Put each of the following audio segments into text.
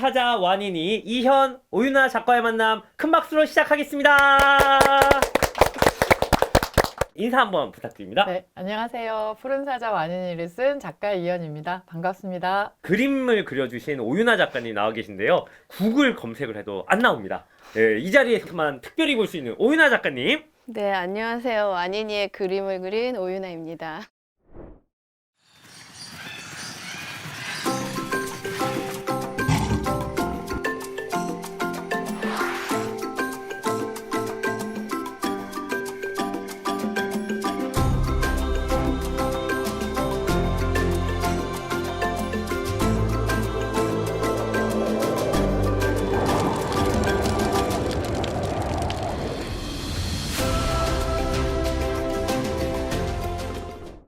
사자 완인이 이현, 오윤아 작가의 만남 큰 박수로 시작하겠습니다. 인사 한번 부탁드립니다. 네, 안녕하세요. 푸른 사자 완인이를 쓴 작가 이현입니다. 반갑습니다. 그림을 그려주신 오윤아 작가님 나와 계신데요. 구글 검색을 해도 안 나옵니다. 네, 이 자리에서만 특별히 볼 수 있는 오윤아 작가님. 네, 안녕하세요. 완인이의 그림을 그린 오윤아입니다.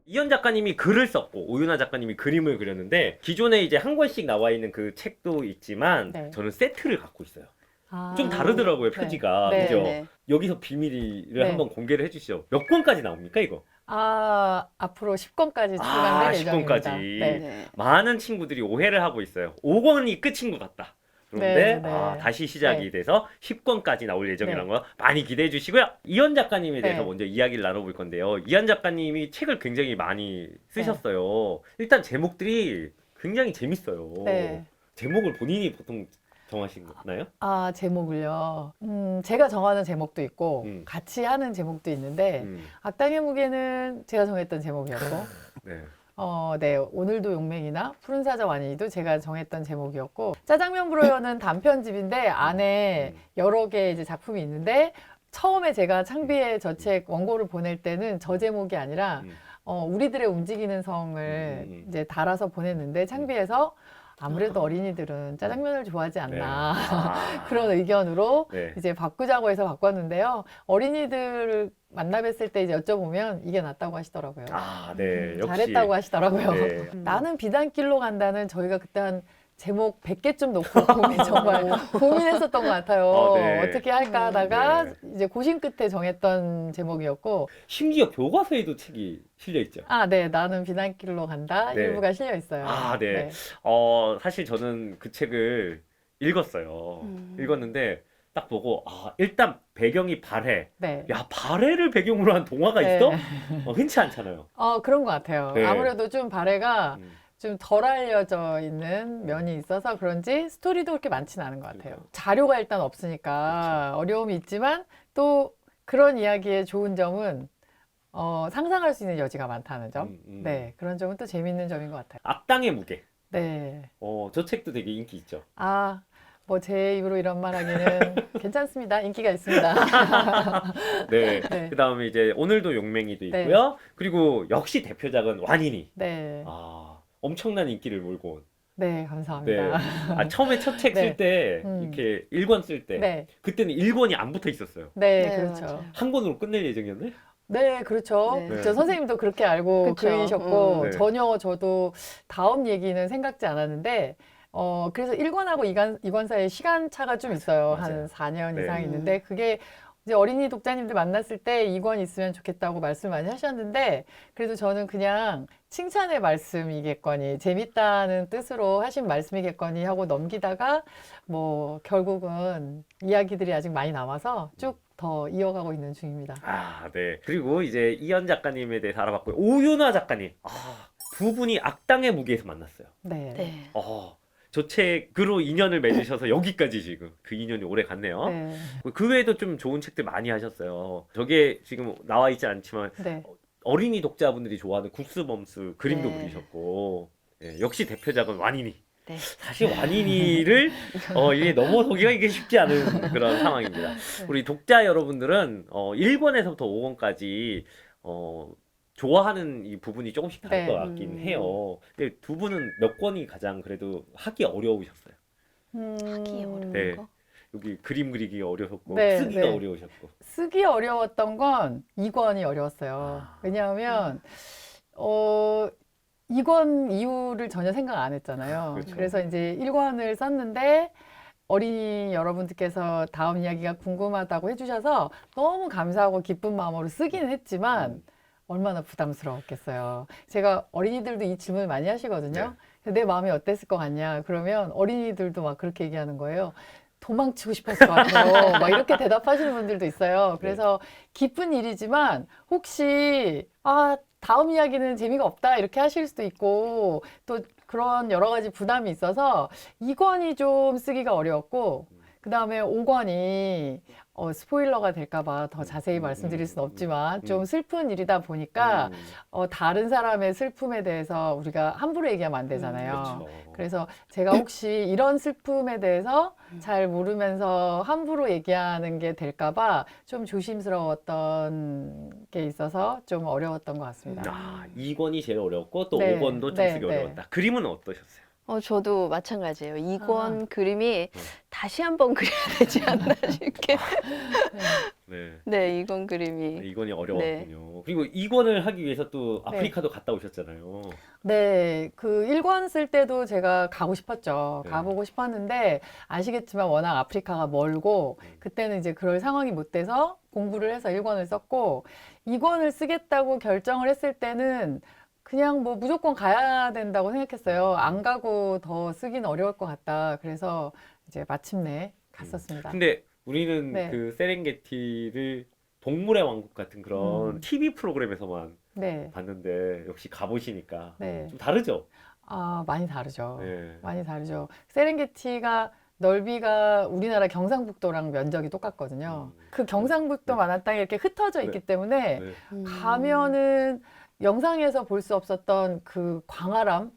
이현 작가님이 글을 썼고 오윤아 작가님이 그림을 그렸는데 기존에 이제 한 권씩 나와 있는 그 책도 있지만 네. 저는 세트를 갖고 있어요. 아, 좀 다르더라고요, 네. 표지가. 네, 그죠? 네. 여기서 비밀을 네. 한번 공개를 해주시죠. 몇 권까지 나옵니까, 이거? 앞으로 10권까지 아, 출간될 예정입니다. 10권까지. 네. 네. 많은 친구들이 오해를 하고 있어요. 5권이 끝인 것 같다. 그런데 네, 네. 다시 시작이 네. 돼서 10권까지 나올 예정이라는 거 많이 기대해 주시고요. 이현 작가님에 대해서 네. 먼저 이야기를 나눠볼 건데요. 이현 작가님이 책을 굉장히 많이 쓰셨어요. 일단 제목들이 굉장히 재밌어요. 네. 제목을 본인이 보통 정하시나요? 제목을요. 제가 정하는 제목도 있고, 음. 같이 하는 제목도 있는데, 악당의 무게는 제가 정했던 제목이었고, 네. 네, 오늘도 용맹이나 푸른 사자 완인이도 제가 정했던 제목이었고, 짜장면 불어요는 단편집인데 안에 여러 개 이제 작품이 있는데 처음에 제가 창비에 저 책 원고를 보낼 때는 저 제목이 아니라 우리들의 움직이는 성을 이제 달아서 보냈는데 창비에서 아무래도 어린이들은 짜장면을 좋아하지 않나 그런 의견으로 네. 이제 바꾸자고 해서 바꿨는데요. 어린이들을 만나 뵀을 때 이제 여쭤보면 이게 낫다고 하시더라고요. 네. 역시. 잘했다고 하시더라고요. 네. 나는 비단길로 간다는 저희가 그때 한 제목 100개쯤 놓고 정말 고민했었던 것 같아요. 네. 어떻게 할까 하다가 네. 이제 고심 끝에 정했던 제목이었고, 심지어 교과서에도 책이 실려 있죠. 네, 나는 비단길로 간다 네. 일부가 실려 있어요. 네. 사실 저는 그 책을 읽었어요. 읽었는데 딱 보고 일단 배경이 발해. 네. 야, 발해를 배경으로 한 동화가 네. 있어? 흔치 않잖아요. 그런 것 같아요. 네. 아무래도 좀 발해가 음. 좀 덜 알려져 있는 면이 있어서 그런지 스토리도 그렇게 많지는 않은 것 같아요. 그러니까요. 자료가 일단 없으니까 어려움이 있지만 또 그런 이야기의 좋은 점은 상상할 수 있는 여지가 많다는 점. 네, 그런 점은 또 재밌는 점인 것 같아요. 악당의 무게. 네. 저 책도 되게 인기 있죠. 뭐 제 입으로 이런 말 하기는 괜찮습니다. 인기가 있습니다. 네. 네. 그다음에 이제 오늘도 용맹이도 네. 있고요. 그리고 역시 대표작은 완인이. 네. 엄청난 인기를 몰고 온. 네, 네. 감사합니다. 처음에 첫 책 쓸 네. 때 음. 이렇게 1권 쓸 때 네. 그때는 1권이 안 붙어 있었어요. 네, 네, 그렇죠. 맞아요. 한 권으로 끝낼 예정이었네. 네, 그렇죠. 네. 저 선생님도 그렇게 알고 그쵸. 그리셨고, 네. 전혀 저도 다음 얘기는 생각지 않았는데, 그래서 1권하고 2권 사이에 시간차가 좀 있어요. 맞아요. 한 4년 네. 이상 있는데, 그게 이제 어린이 독자님들 만났을 때 2권 있으면 좋겠다고 말씀 많이 하셨는데, 그래도 저는 그냥 칭찬의 말씀이겠거니, 재밌다는 뜻으로 하신 말씀이겠거니 하고 넘기다가, 뭐, 결국은 이야기들이 아직 많이 남아서 쭉 더 이어가고 있는 중입니다. 네. 그리고 이제 이현 작가님에 대해서 알아봤고요. 오윤아 작가님. 두 분이 악당의 무게에서 만났어요. 네. 네. 저 책으로 인연을 맺으셔서 여기까지 지금 그 인연이 오래 갔네요. 네. 그 외에도 좀 좋은 책들 많이 하셨어요. 저게 지금 나와 있지 않지만 네. 어린이 독자분들이 좋아하는 굽스범스 그림도 네. 그리셨고 역시 대표작은 완인이. 네. 사실 완인이를 이게 넘어서기가 이게 쉽지 않은 그런 상황입니다. 우리 독자 여러분들은 1권에서부터 5권까지 좋아하는 이 부분이 조금씩 다를 네. 것 같긴 해요. 근데 두 분은 몇 권이 가장 그래도 하기 어려우셨어요? 하기 어려운 네. 거? 여기 그림 그리기 어려웠고 네, 쓰기가 네. 어려우셨고. 쓰기 어려웠던 건 2권이 어려웠어요. 왜냐하면 2권 이후를 전혀 생각 안 했잖아요. 그렇죠. 그래서 이제 1권을 썼는데 어린이 여러분들께서 다음 이야기가 궁금하다고 해주셔서 너무 감사하고 기쁜 마음으로 쓰기는 했지만 얼마나 부담스러웠겠어요. 제가 어린이들도 이 질문을 많이 하시거든요. 네. 내 마음이 어땠을 것 같냐? 그러면 어린이들도 막 그렇게 얘기하는 거예요. 도망치고 싶었을 것 같아요. 막 이렇게 대답하시는 분들도 있어요. 그래서 기쁜 일이지만 혹시 다음 이야기는 재미가 없다 이렇게 하실 수도 있고 또 그런 여러 가지 부담이 있어서 2권이 좀 쓰기가 어려웠고 그 다음에 5권이 스포일러가 될까봐 더 자세히 말씀드릴 수는 없지만 좀 슬픈 일이다 보니까 다른 사람의 슬픔에 대해서 우리가 함부로 얘기하면 안 되잖아요. 그렇죠. 그래서 제가 혹시 이런 슬픔에 대해서 잘 모르면서 함부로 얘기하는 게 될까봐 좀 조심스러웠던 게 있어서 좀 어려웠던 것 같습니다. 2권이 제일 어려웠고 또 네, 5권도 좀 네, 쓰기 네. 어려웠다. 그림은 어떠셨어요? 저도 마찬가지예요. 이권 그림이 다시 한번 그려야 되지 않나 싶게. 네. 네, 이권 그림이. 2권이 어려웠군요. 그리고 2권을 하기 위해서 또 네. 아프리카도 갔다 오셨잖아요. 네, 그 1권 쓸 때도 제가 가고 싶었죠. 네. 가보고 싶었는데 아시겠지만 워낙 아프리카가 멀고 그때는 이제 그럴 상황이 못 돼서 공부를 해서 1권을 썼고 2권을 쓰겠다고 결정을 했을 때는 그냥 뭐 무조건 가야 된다고 생각했어요. 안 가고 더 쓰긴 어려울 것 같다. 그래서 이제 마침내 갔었습니다. 근데 우리는 네. 그 세렝게티를 동물의 왕국 같은 그런 TV 프로그램에서만 네, 봤는데 역시 가보시니까 네. 좀 다르죠? 많이 다르죠. 네. 많이 다르죠. 세렝게티가 넓이가 우리나라 경상북도랑 면적이 똑같거든요. 그 경상북도 네. 만한 땅이 이렇게 흩어져 있기 때문에 네. 가면은 영상에서 볼 수 없었던 그 광활함이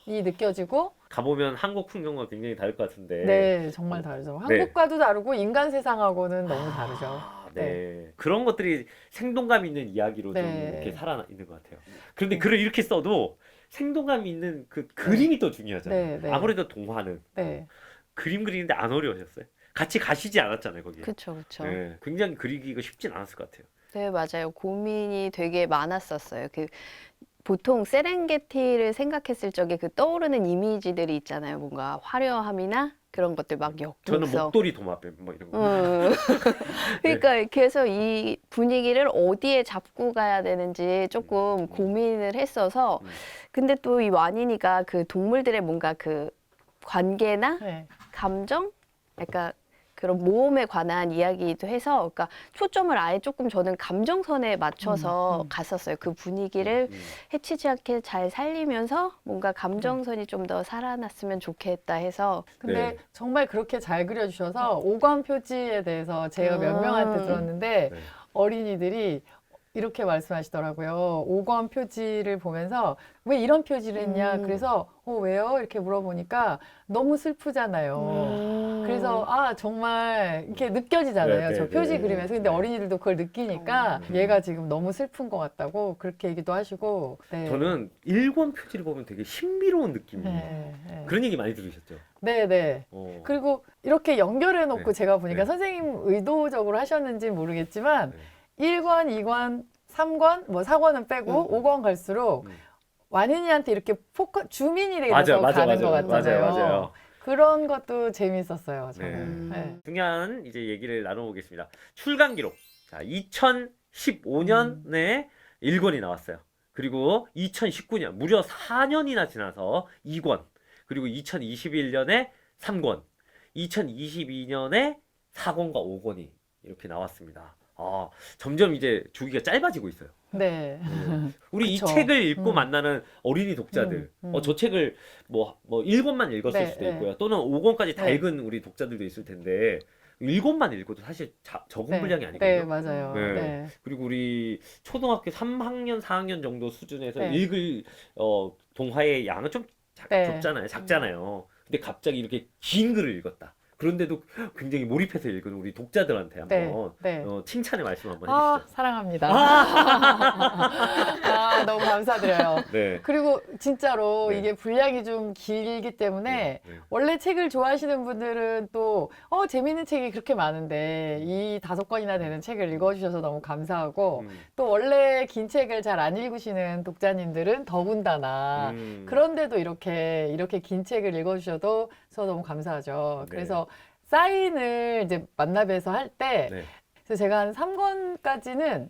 느껴지고 가보면 한국 풍경과 굉장히 다를 것 같은데. 네, 정말 다르죠. 네. 한국과도 다르고 인간 세상하고는 너무 다르죠. 네. 그런 것들이 생동감 있는 이야기로 좀 네. 이렇게 살아있는 것 같아요. 그런데 글을 이렇게 써도 생동감 있는 그 그림이 또 중요하잖아요. 네, 네. 아무래도 동화는 네. 그림 그리는데 안 어려우셨어요? 같이 가시지 않았잖아요, 거기. 그쵸, 그쵸. 네. 굉장히 그리기가 쉽진 않았을 것 같아요. 네, 맞아요. 고민이 되게 많았었어요. 보통 세렝게티를 생각했을 적에 그 떠오르는 이미지들이 있잖아요. 뭔가 화려함이나 그런 것들 막 저는 역동성. 목도리 도마뱀 뭐 이런 거. 그러니까 이렇게 해서 이 분위기를 어디에 잡고 가야 되는지 조금 고민을 했어서 근데 또 이 완인이가 그 동물들의 뭔가 그 관계나 네. 감정? 약간 그런 모험에 관한 이야기도 해서 그러니까 초점을 아예 조금 저는 감정선에 맞춰서 갔었어요. 그 분위기를 해치지 않게 잘 살리면서 뭔가 감정선이 좀 더 살아났으면 좋겠다 해서 근데 네. 정말 그렇게 잘 그려주셔서 5권 표지에 대해서 제가 몇 명한테 들었는데 네. 어린이들이 이렇게 말씀하시더라고요. 5권 표지를 보면서 왜 이런 표지를 했냐? 그래서 왜요? 이렇게 물어보니까 너무 슬프잖아요. 그래서 정말 이렇게 느껴지잖아요. 네, 저 네, 표지 네. 그리면서. 근데 어린이들도 그걸 느끼니까 얘가 지금 너무 슬픈 것 같다고 그렇게 얘기도 하시고. 네. 저는 일본 표지를 보면 되게 신비로운 느낌이. 네, 네. 그런 얘기 많이 들으셨죠? 네, 네. 어. 그리고 이렇게 연결해 놓고 네. 제가 보니까 네. 선생님 의도적으로 하셨는지 모르겠지만 네. 1권, 2권, 3권, 뭐 4권은 빼고 5권 갈수록 완인이한테 이렇게 주민이 돼서 가는 것 같잖아요. 맞아요. 그런 것도 재밌었어요, 저는. 네. 네. 중요한 이제 얘기를 나눠보겠습니다. 출간 기록. 자, 2015년에 1권이 나왔어요. 그리고 2019년, 무려 4년이나 지나서 2권. 그리고 2021년에 3권. 2022년에 4권과 5권이 이렇게 나왔습니다. 점점 이제 주기가 짧아지고 있어요. 네. 우리 그쵸. 이 책을 읽고 만나는 어린이 독자들, 저 책을 뭐 1권만 읽었을 네, 수도 네. 있고요. 또는 5권까지 다 네. 읽은 우리 독자들도 있을 텐데, 1권만 읽어도 사실 적은 분량이 아니거든요. 네, 맞아요. 네. 네. 그리고 우리 초등학교 3학년, 4학년 정도 수준에서 네. 읽을 동화의 양은 좀 네. 작잖아요. 근데 갑자기 이렇게 긴 글을 읽었다. 그런데도 굉장히 몰입해서 읽은 우리 독자들한테 한번 네. 칭찬의 말씀 한번 해주시죠. 사랑합니다. 너무 감사드려요. 네. 그리고 진짜로 네. 이게 분량이 좀 길기 때문에 네. 원래 책을 좋아하시는 분들은 또 재밌는 책이 그렇게 많은데 이 5권이나 되는 책을 읽어주셔서 너무 감사하고 또 원래 긴 책을 잘 안 읽으시는 독자님들은 더군다나 그런데도 이렇게 긴 책을 읽어주셔도 저 너무 감사하죠. 네. 그래서 사인을 이제 만나뵈서 할 때 네. 그래서 제가 한 3권까지는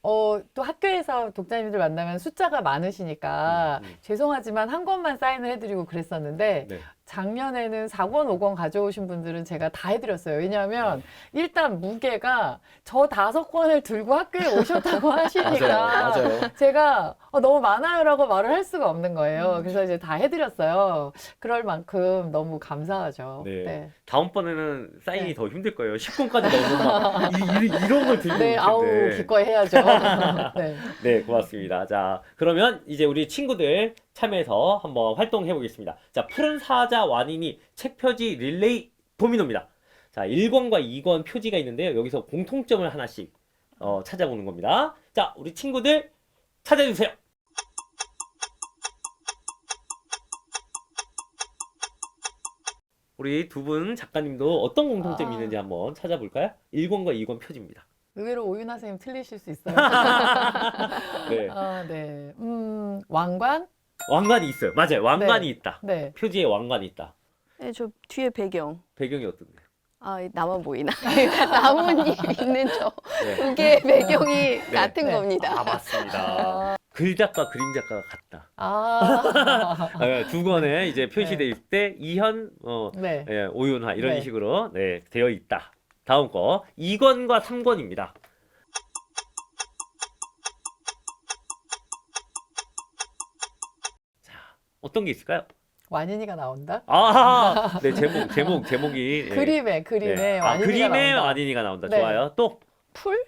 또 학교에서 독자님들 만나면 숫자가 많으시니까 죄송하지만 한 권만 사인을 해드리고 그랬었는데 네. 작년에는 4권, 5권 가져오신 분들은 제가 다 해드렸어요. 왜냐하면 일단 무게가 저 5권을 들고 학교에 오셨다고 하시니까 맞아요. 제가 너무 많아요라고 말을 할 수가 없는 거예요. 그래서 이제 다 해드렸어요. 그럴 만큼 너무 감사하죠. 네. 네. 다음번에는 사인이 네. 더 힘들 거예요. 10권까지 넣으면 막 이런 걸 들고 네, 오실 아우, 텐데. 기꺼이 해야죠. 네. 네, 고맙습니다. 자, 그러면 이제 우리 친구들 참여해서 한번 활동해 보겠습니다. 자, 푸른 사자 완인이 책 표지 릴레이 도미노입니다. 자, 1권과 2권 표지가 있는데요. 여기서 공통점을 하나씩 찾아보는 겁니다. 자, 우리 친구들 찾아주세요. 우리 두 분 작가님도 어떤 공통점이 있는지 한번 찾아볼까요? 1권과 2권 표지입니다. 의외로 오윤아 선생님 틀리실 수 있어요. 네. 아, 네. 왕관? 왕관이 있어요. 맞아요. 왕관이 있다. 네. 표지에 왕관이 있다. 네, 저 뒤에 배경. 배경이 어떤데? 아, 나만 보이나? 나뭇잎 있는 저 네. 두 개의 배경이 같은 네. 겁니다. 아, 맞습니다. 글작가, 그림작가가 같다. 아, 두 권에 이제 표시되어 있을 때 이현, 네. 오윤화 이런 네. 식으로 네, 되어 있다. 다음 거 2권과 3권입니다. 자, 어떤 게 있을까요? 완인이가 나온다? 아, 네, 제목이 예. 그림에 네. 아, 완인이가 그림에 나온다. 완인이가 나온다. 네. 좋아요. 또 풀?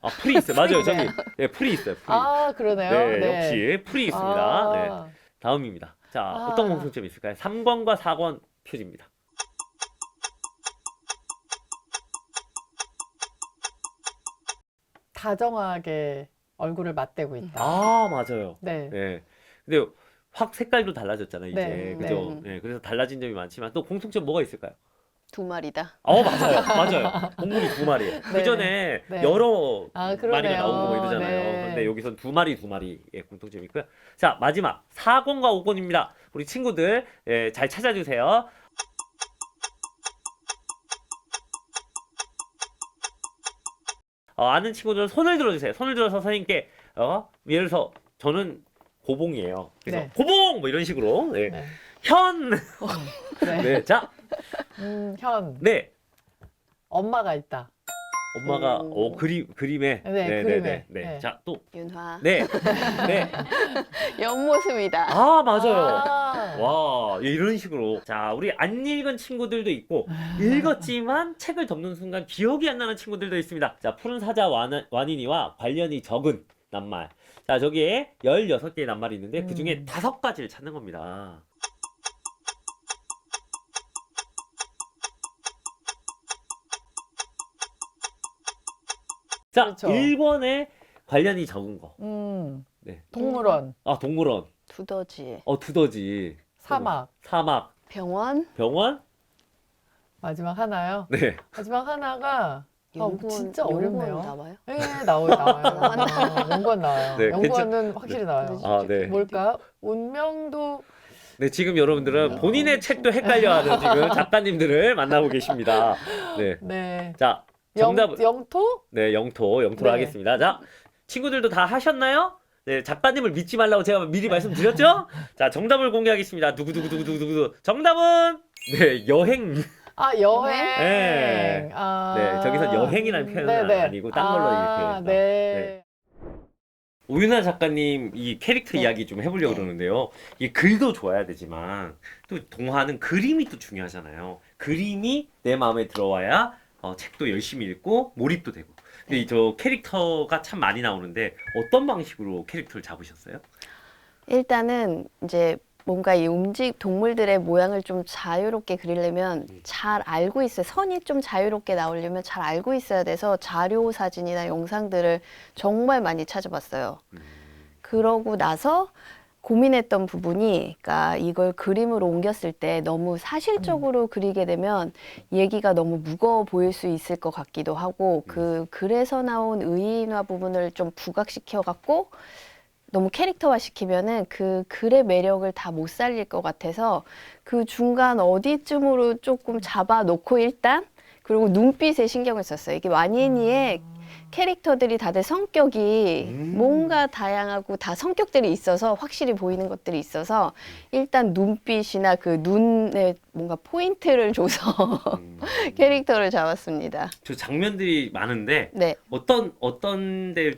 아, 풀이 있어요. 맞아요. 저기 풀이네. 네, 풀이 있어요. 풀이. 아, 그러네요. 네, 네. 역시 풀이 있습니다. 아, 네. 다음입니다. 자, 아. 어떤 공통점이 있을까요? 3권과 4권 표지입니다. 다정하게 얼굴을 맞대고 있다. 아, 맞아요. 네. 네. 근데 확 색깔도 달라졌잖아요, 이제. 네, 그죠? 네. 그래서 달라진 점이 많지만 또 공통점 뭐가 있을까요? 두 마리다. 맞아요. 맞아요. 동물이 2마리예요. 그 전에 네. 여러 아, 마리가 그러네요. 나오고 뭐 이러잖아요. 네. 근데 여기선 2마리의 공통점이 있고요. 자, 마지막 4권과 5권입니다. 우리 친구들 잘 찾아주세요. 아는 친구들은 손을 들어주세요. 손을 들어서 선생님께 예를 들어서 저는 고봉이에요. 그래서 네. 고봉 뭐 이런 식으로 네. 네. 현. 네. 네, 자, 현. 네. 엄마가 있다. 엄마가 오. 그림에 네, 그림에. 네. 네. 자, 또 윤화. 네. 네. 옆모습이다. 아, 맞아요. 아. 와, 이런 식으로. 자, 우리 안 읽은 친구들도 있고, 읽었지만 책을 덮는 순간 기억이 안 나는 친구들도 있습니다. 자, 푸른 사자 완인이와 관련이 적은 낱말. 자, 저기에 16개의 낱말이 있는데, 그 중에 5가지를 찾는 겁니다. 자, 그렇죠. 1번에 관련이 적은 거. 네. 동물원, 아, 동물원. 두더지. 두더지. 사막. 사막. 병원. 병원? 마지막 하나요. 네. 마지막 하나가 연구원. 진짜 연구원 어렵네요. 나와요? 네, 나와요. 연구원 나와요. 네, 연구원은 확실히 나와요. 아, 네. 뭘까요? 운명도 네, 지금 여러분들은 본인의 책도 헷갈려하는 지금 작가님들을 만나고 계십니다. 네. 네. 자, 정답, 영토? 네, 영토로 네. 하겠습니다. 자, 친구들도 다 하셨나요? 네, 작가님을 믿지 말라고 제가 미리 말씀드렸죠? 자, 정답을 공개하겠습니다. 누구누구누구누구. 정답은, 네, 여행. 아, 여행. 네. 아. 네, 저기서 여행이라는 표현은 네네. 아니고 딴 걸로 이렇게. 네. 오윤아 작가님 이 캐릭터 네. 이야기 좀 해보려고 네. 그러는데요. 이 글도 좋아야 되지만 또 동화는 그림이 또 중요하잖아요. 그림이 내 마음에 들어와야 책도 열심히 읽고 몰입도 되고. 근데 저 캐릭터가 참 많이 나오는데 어떤 방식으로 캐릭터를 잡으셨어요? 일단은 이제 뭔가 이 동물들의 모양을 좀 자유롭게 그리려면 잘 알고 있어요. 선이 좀 자유롭게 나오려면 잘 알고 있어야 돼서 자료 사진이나 영상들을 정말 많이 찾아봤어요. 그러고 나서 고민했던 부분이, 그러니까 이걸 그림으로 옮겼을 때 너무 사실적으로 그리게 되면 얘기가 너무 무거워 보일 수 있을 것 같기도 하고, 그 글에서 나온 의인화 부분을 좀 부각시켜 갖고 너무 캐릭터화 시키면은 그 글의 매력을 다 못 살릴 것 같아서 그 중간 어디쯤으로 조금 잡아 놓고 일단, 그리고 눈빛에 신경을 썼어요. 이게 완인이의 캐릭터들이 다들 성격이 음. 뭔가 다양하고 다 성격들이 있어서 확실히 보이는 것들이 있어서 일단 눈빛이나 그 눈에 뭔가 포인트를 줘서 음. 캐릭터를 잡았습니다. 저 장면들이 많은데 네. 어떤 데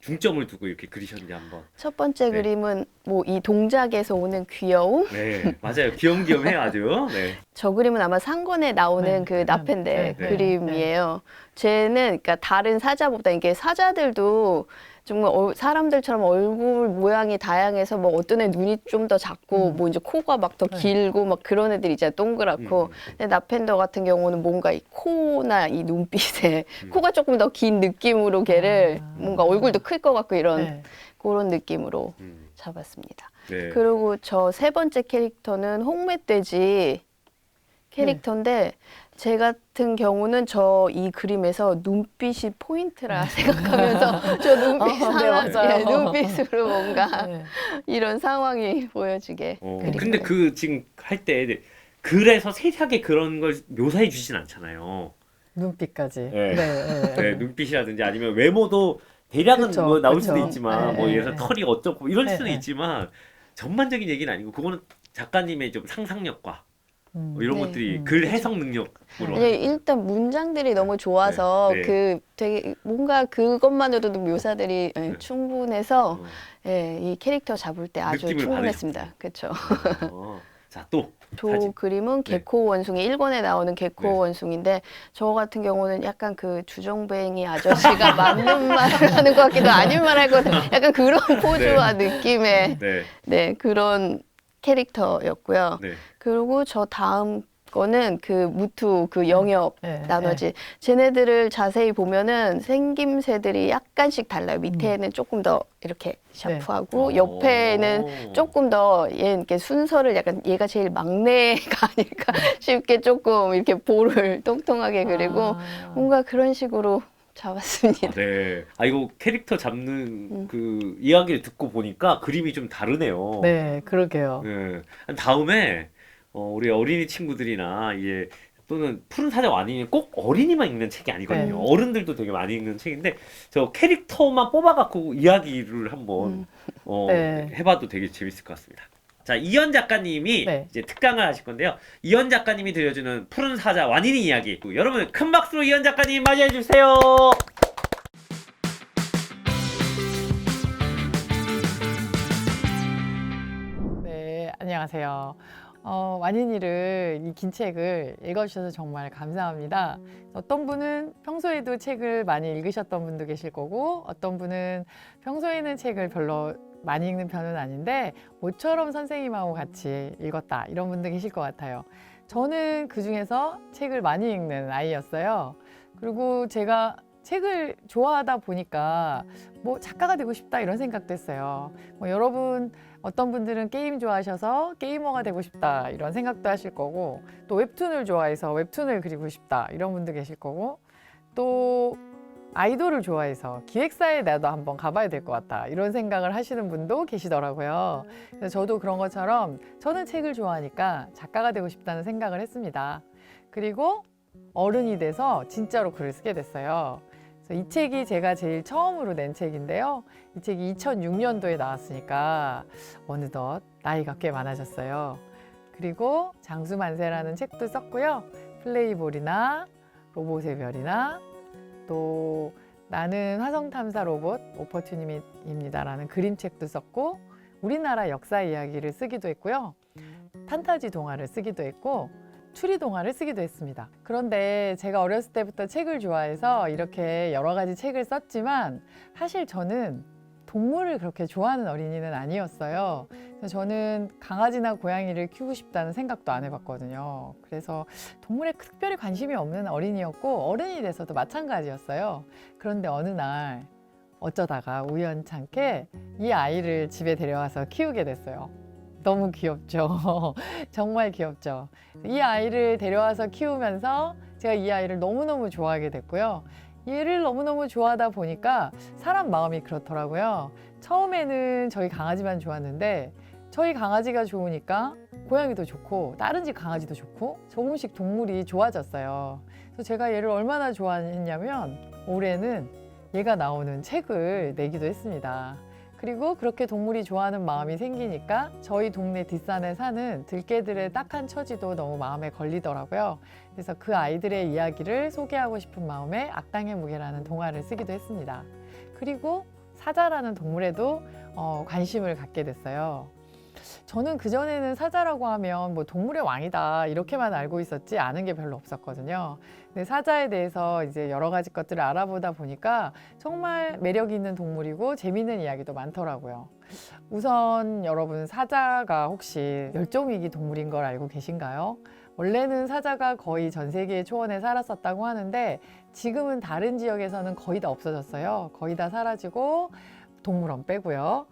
중점을 두고 이렇게 그리셨는지 한번. 첫 번째 네. 그림은 뭐 이 동작에서 오는 귀여움. 네, 맞아요. 귀염귀염해요, 아주. 네. 저 그림은 아마 상권에 나오는 네. 그 나펜데 네, 네. 그림이에요. 쟤는 그러니까 다른 사자보다 이게 사자들도 정말 사람들처럼 얼굴 모양이 다양해서 뭐 어떤 애 눈이 좀 더 작고 뭐 이제 코가 막 더 네. 길고 막 그런 애들 있잖아요. 동그랗고. 근데 나펜더 같은 경우는 뭔가 이 코나 이 눈빛에 코가 조금 더 긴 느낌으로 걔를 아. 뭔가 얼굴도 클 것 같고 이런 네. 그런 느낌으로 음. 잡았습니다. 네. 그리고 저 세 번째 캐릭터는 홍멧돼지 캐릭터인데 제 같은 경우는 저 이 그림에서 눈빛이 포인트라 생각하면서 저 눈빛 네, 상황, 맞아요. 예, 눈빛으로 뭔가 네. 이런 상황이 보여지게. 그린 근데 거예요. 그 지금 할 때 글에서 세세하게 그런 걸 묘사해 주진 않잖아요. 눈빛까지. 네. 네. 네, 눈빛이라든지 아니면 외모도 대략은 그쵸, 뭐 나올 그쵸. 수도 있지만 네, 뭐 네, 예를 들어 네. 털이 어쩌고 이럴 네, 수는 네. 있지만 전반적인 얘기는 아니고 그거는 작가님의 좀 상상력과 뭐 이런 네. 것들이 글 해석 능력으로 네, 일단 문장들이 너무 좋아서 네, 네. 그 되게 뭔가 그것만으로도 묘사들이 예, 네. 충분해서 어, 예, 이 캐릭터 잡을 때 아주 느낌을 충분했습니다. 그렇죠. 자, 또 저 사진. 그림은 네. 개코 원숭이 1권에 나오는 개코 네. 원숭이인데 저 같은 경우는 약간 그 주정뱅이 아저씨가 맞는 말을 하는 것 같기도 아닌 말 할 것 같은 약간 그런 포즈와 느낌의 네. 네 그런 캐릭터였고요. 네. 그리고 저 다음 거는 그 무투 그 영역 네. 나머지 쟤네들을 자세히 보면은 생김새들이 약간씩 달라요. 밑에는 조금 더 이렇게 샤프하고 네. 옆에는 오. 조금 더 얘 이렇게 순서를 약간 얘가 제일 막내가 아닐까 싶게 조금 이렇게 볼을 통통하게 그리고 아. 뭔가 그런 식으로 잡았습니다. 아, 네. 아, 이거 캐릭터 잡는 그 이야기를 듣고 보니까 그림이 좀 다르네요. 네, 그러게요. 네. 다음에 우리 어린이 친구들이나 이제 또는 푸른 사자 와니는 꼭 어린이만 읽는 책이 아니거든요. 네. 어른들도 되게 많이 읽는 책인데 저 캐릭터만 뽑아갖고 이야기를 한번 네. 해봐도 되게 재밌을 것 같습니다. 자, 이현 작가님이 네. 이제 특강을 하실 건데요. 이현 작가님이 들려주는 푸른 사자 와니니 이야기. 여러분 큰 박수로 이현 작가님 맞이해 주세요. 네, 안녕하세요. 완인이를 이 긴 책을 읽어주셔서 정말 감사합니다. 어떤 분은 평소에도 책을 많이 읽으셨던 분도 계실 거고 어떤 분은 평소에는 책을 별로 많이 읽는 편은 아닌데 모처럼 선생님하고 같이 읽었다 이런 분도 계실 것 같아요. 저는 그 중에서 책을 많이 읽는 아이였어요. 그리고 제가 책을 좋아하다 보니까 뭐 작가가 되고 싶다 이런 생각도 했어요. 뭐 여러분 어떤 분들은 게임 좋아하셔서 게이머가 되고 싶다 이런 생각도 하실 거고 또 웹툰을 좋아해서 웹툰을 그리고 싶다 이런 분도 계실 거고 또 아이돌을 좋아해서 기획사에 나도 한번 가봐야 될 것 같다 이런 생각을 하시는 분도 계시더라고요. 그래서 저도 그런 것처럼 저는 책을 좋아하니까 작가가 되고 싶다는 생각을 했습니다. 그리고 어른이 돼서 진짜로 글을 쓰게 됐어요. 그래서 이 책이 제가 제일 처음으로 낸 책인데요. 이 책이 2006년도에 나왔으니까 어느덧 나이가 꽤 많아졌어요. 그리고 장수만세라는 책도 썼고요. 플레이볼이나 로봇의 별이나 또 나는 화성탐사 로봇 오퍼튜니티입니다라는 그림책도 썼고 우리나라 역사 이야기를 쓰기도 했고요. 판타지 동화를 쓰기도 했고 추리 동화를 쓰기도 했습니다. 그런데 제가 어렸을 때부터 책을 좋아해서 이렇게 여러 가지 책을 썼지만 사실 저는 동물을 그렇게 좋아하는 어린이는 아니었어요. 그래서 저는 강아지나 고양이를 키우고 싶다는 생각도 안 해봤거든요. 그래서 동물에 특별히 관심이 없는 어린이였고 어른이 돼서도 마찬가지였어요. 그런데 어느 날 어쩌다가 우연찮게 이 아이를 집에 데려와서 키우게 됐어요. 너무 귀엽죠. 정말 귀엽죠. 이 아이를 데려와서 키우면서 제가 이 아이를 너무너무 좋아하게 됐고요. 얘를 너무너무 좋아하다 보니까 사람 마음이 그렇더라고요. 처음에는 저희 강아지만 좋았는데 저희 강아지가 좋으니까 고양이도 좋고 다른 집 강아지도 좋고 조금씩 동물이 좋아졌어요. 그래서 제가 얘를 얼마나 좋아했냐면 올해는 얘가 나오는 책을 내기도 했습니다. 그리고 그렇게 동물이 좋아하는 마음이 생기니까 저희 동네 뒷산에 사는 들개들의 딱한 처지도 너무 마음에 걸리더라고요. 그래서 그 아이들의 이야기를 소개하고 싶은 마음에 악당의 무게라는 동화를 쓰기도 했습니다. 그리고 사자라는 동물에도 관심을 갖게 됐어요. 저는 그전에는 사자라고 하면 뭐 동물의 왕이다 이렇게만 알고 있었지 아는 게 별로 없었거든요. 근데 사자에 대해서 이제 여러 가지 것들을 알아보다 보니까 정말 매력 있는 동물이고 재미있는 이야기도 많더라고요. 우선 여러분, 사자가 혹시 멸종위기 동물인 걸 알고 계신가요? 원래는 사자가 거의 전 세계 초원에 살았었다고 하는데 지금은 다른 지역에서는 거의 다 없어졌어요. 거의 다 사라지고 동물원 빼고요.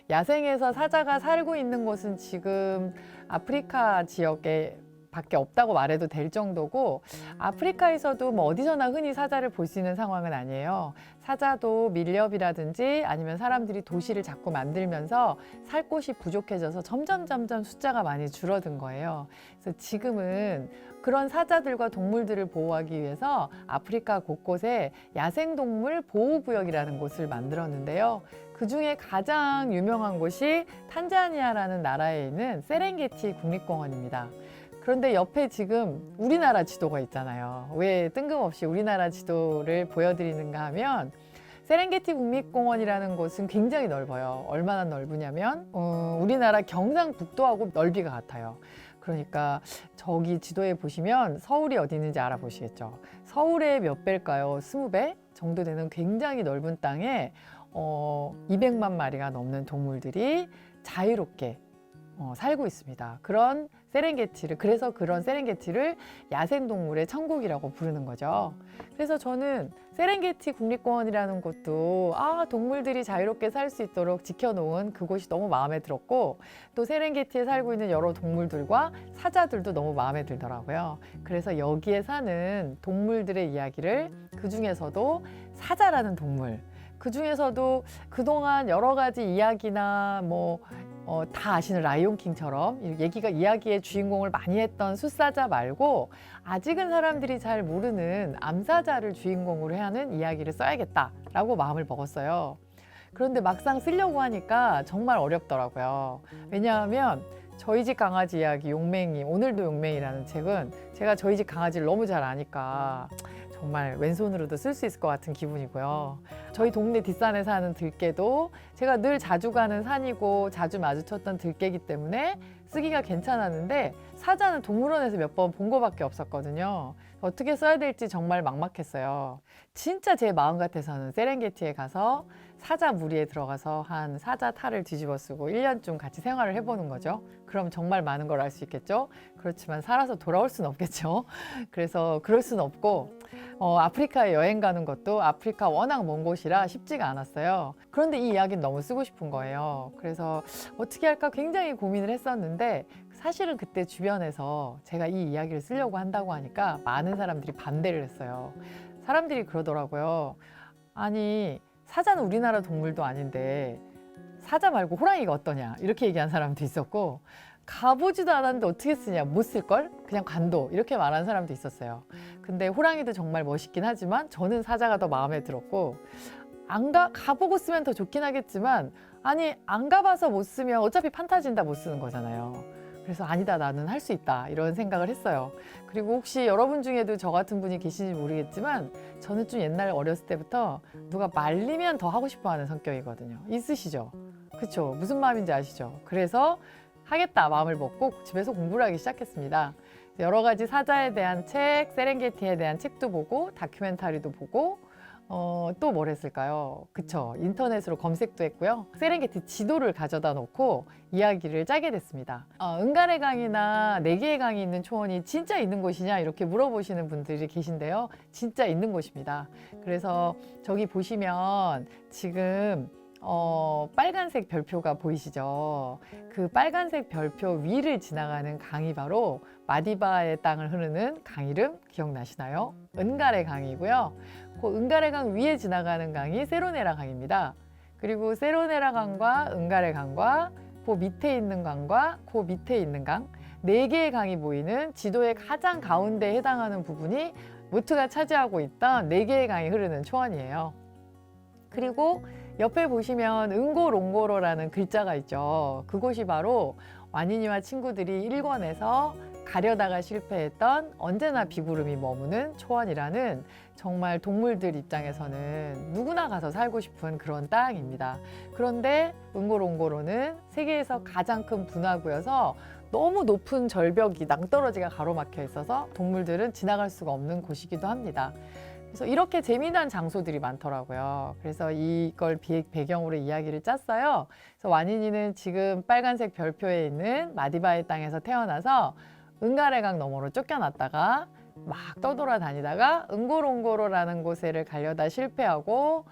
야생에서 사자가 살고 있는 곳은 지금 아프리카 지역에 밖에 없다고 말해도 될 정도고, 아프리카에서도 뭐 어디서나 흔히 사자를 볼 수 있는 상황은 아니에요. 사자도 밀렵이라든지 아니면 사람들이 도시를 자꾸 만들면서 살 곳이 부족해져서 점점 숫자가 많이 줄어든 거예요. 그래서 지금은 그런 사자들과 동물들을 보호하기 위해서 아프리카 곳곳에 야생동물 보호구역이라는 곳을 만들었는데요. 그 중에 가장 유명한 곳이 탄자니아라는 나라에 있는 세렝게티 국립공원입니다. 그런데 옆에 지금 우리나라 지도가 있잖아요. 왜 뜬금없이 우리나라 지도를 보여드리는가 하면, 세렝게티 국립공원이라는 곳은 굉장히 넓어요. 얼마나 넓으냐면 우리나라 경상북도하고 넓이가 같아요. 그러니까 저기 지도에 보시면 서울이 어디 있는지 알아보시겠죠. 서울의 몇 배일까요? 20배 정도 되는 굉장히 넓은 땅에 200만 마리가 넘는 동물들이 자유롭게 살고 있습니다. 그래서 그런 세렝게티를 야생동물의 천국이라고 부르는 거죠. 그래서 저는 세렝게티 국립공원이라는 곳도 동물들이 자유롭게 살 수 있도록 지켜놓은 그곳이 너무 마음에 들었고, 또 세렝게티에 살고 있는 여러 동물들과 사자들도 너무 마음에 들더라고요. 그래서 여기에 사는 동물들의 이야기를, 그 중에서도 사자라는 동물, 그 중에서도 그동안 여러 가지 이야기나 다 아시는 라이온킹처럼 이야기의 주인공을 많이 했던 숫사자 말고 아직은 사람들이 잘 모르는 암사자를 주인공으로 하는 이야기를 써야겠다라고 마음을 먹었어요. 그런데 막상 쓰려고 하니까 정말 어렵더라고요. 왜냐하면 저희 집 강아지 이야기 용맹이, 오늘도 용맹이라는 책은 제가 저희 집 강아지를 너무 잘 아니까 정말 왼손으로도 쓸 수 있을 것 같은 기분이고요. 저희 동네 뒷산에 사는 들깨도 제가 늘 자주 가는 산이고 자주 마주쳤던 들깨이기 때문에 쓰기가 괜찮았는데, 사자는 동물원에서 몇 번 본 거밖에 없었거든요. 어떻게 써야 될지 정말 막막했어요. 진짜 제 마음 같아서는 세렝게티에 가서 사자 무리에 들어가서 한 사자 탈을 뒤집어 쓰고 1년쯤 같이 생활을 해보는 거죠. 그럼 정말 많은 걸 알 수 있겠죠. 그렇지만 살아서 돌아올 수는 없겠죠. 그래서 그럴 수는 없고, 아프리카에 여행 가는 것도 아프리카 워낙 먼 곳이라 쉽지가 않았어요. 그런데 이 이야기는 너무 쓰고 싶은 거예요. 그래서 어떻게 할까 굉장히 고민을 했었는데, 사실은 그때 주변에서 제가 이 이야기를 쓰려고 한다고 하니까 많은 사람들이 반대를 했어요. 사람들이 그러더라고요. 아니, 사자는 우리나라 동물도 아닌데 사자 말고 호랑이가 어떠냐, 이렇게 얘기한 사람도 있었고, 가보지도 않았는데 어떻게 쓰냐, 못 쓸걸? 그냥 관둬, 이렇게 말하는 사람도 있었어요. 근데 호랑이도 정말 멋있긴 하지만 저는 사자가 더 마음에 들었고, 가보고 쓰면 더 좋긴 하겠지만, 아니 안 가봐서 못 쓰면 어차피 판타지인다 못 쓰는 거잖아요. 그래서 아니다, 나는 할 수 있다, 이런 생각을 했어요. 그리고 혹시 여러분 중에도 저 같은 분이 계신지 모르겠지만, 저는 좀 옛날 어렸을 때부터 누가 말리면 더 하고 싶어 하는 성격이거든요. 있으시죠? 그쵸? 무슨 마음인지 아시죠? 그래서 하겠다 마음을 먹고 집에서 공부를 하기 시작했습니다. 여러 가지 사자에 대한 책, 세렝게티에 대한 책도 보고 다큐멘터리도 보고, 또 뭘 했을까요? 그쵸, 인터넷으로 검색도 했고요. 세렝게티 지도를 가져다 놓고 이야기를 짜게 됐습니다. 은가래 강이나 4개의 강이 있는 초원이 진짜 있는 곳이냐, 이렇게 물어보시는 분들이 계신데요. 진짜 있는 곳입니다. 그래서 저기 보시면 지금 빨간색 별표가 보이시죠? 그 빨간색 별표 위를 지나가는 강이 바로 마디바의 땅을 흐르는 강 이름 기억나시나요? 은가래 강이고요. 그 은가래 강 위에 지나가는 강이 세로네라 강입니다. 그리고 세로네라 강과 은가래 강과 그 밑에 있는 강과 그 밑에 있는 강, 4개의 강이 보이는 지도의 가장 가운데에 해당하는 부분이 무트가 차지하고 있던 4개의 강이 흐르는 초원이에요. 그리고 옆에 보시면 응고롱고로라는 글자가 있죠. 그곳이 바로 완인이와 친구들이 1권에서 가려다가 실패했던 언제나 비구름이 머무는 초원이라는 정말 동물들 입장에서는 누구나 가서 살고 싶은 그런 땅입니다. 그런데 응고롱고로는 세계에서 가장 큰 분화구여서 너무 높은 절벽이 낭떠러지가 가로막혀 있어서 동물들은 지나갈 수가 없는 곳이기도 합니다. 그래서 이렇게 재미난 장소들이 많더라고요. 그래서 이걸 배경으로 이야기를 짰어요. 그래서 완인이는 지금 빨간색 별표에 있는 마디바의 땅에서 태어나서 은가레강 너머로 쫓겨났다가 막 떠돌아다니다가 응고롱고로라는 곳에를 가려다 실패하고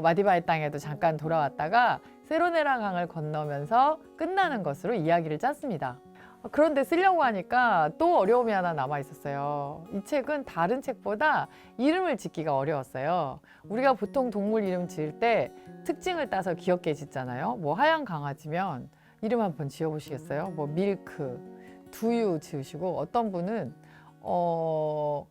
마디바의 땅에도 잠깐 돌아왔다가 세로네라 강을 건너면서 끝나는 것으로 이야기를 짰습니다. 그런데 쓰려고 하니까 또 어려움이 하나 남아 있었어요. 이 책은 다른 책보다 이름을 짓기가 어려웠어요. 우리가 보통 동물 이름 지을 때 특징을 따서 귀엽게 짓잖아요. 뭐 하얀 강아지면 이름 한번 지어보시겠어요? 뭐 밀크, 두유 지으시고 어떤 분은 뭐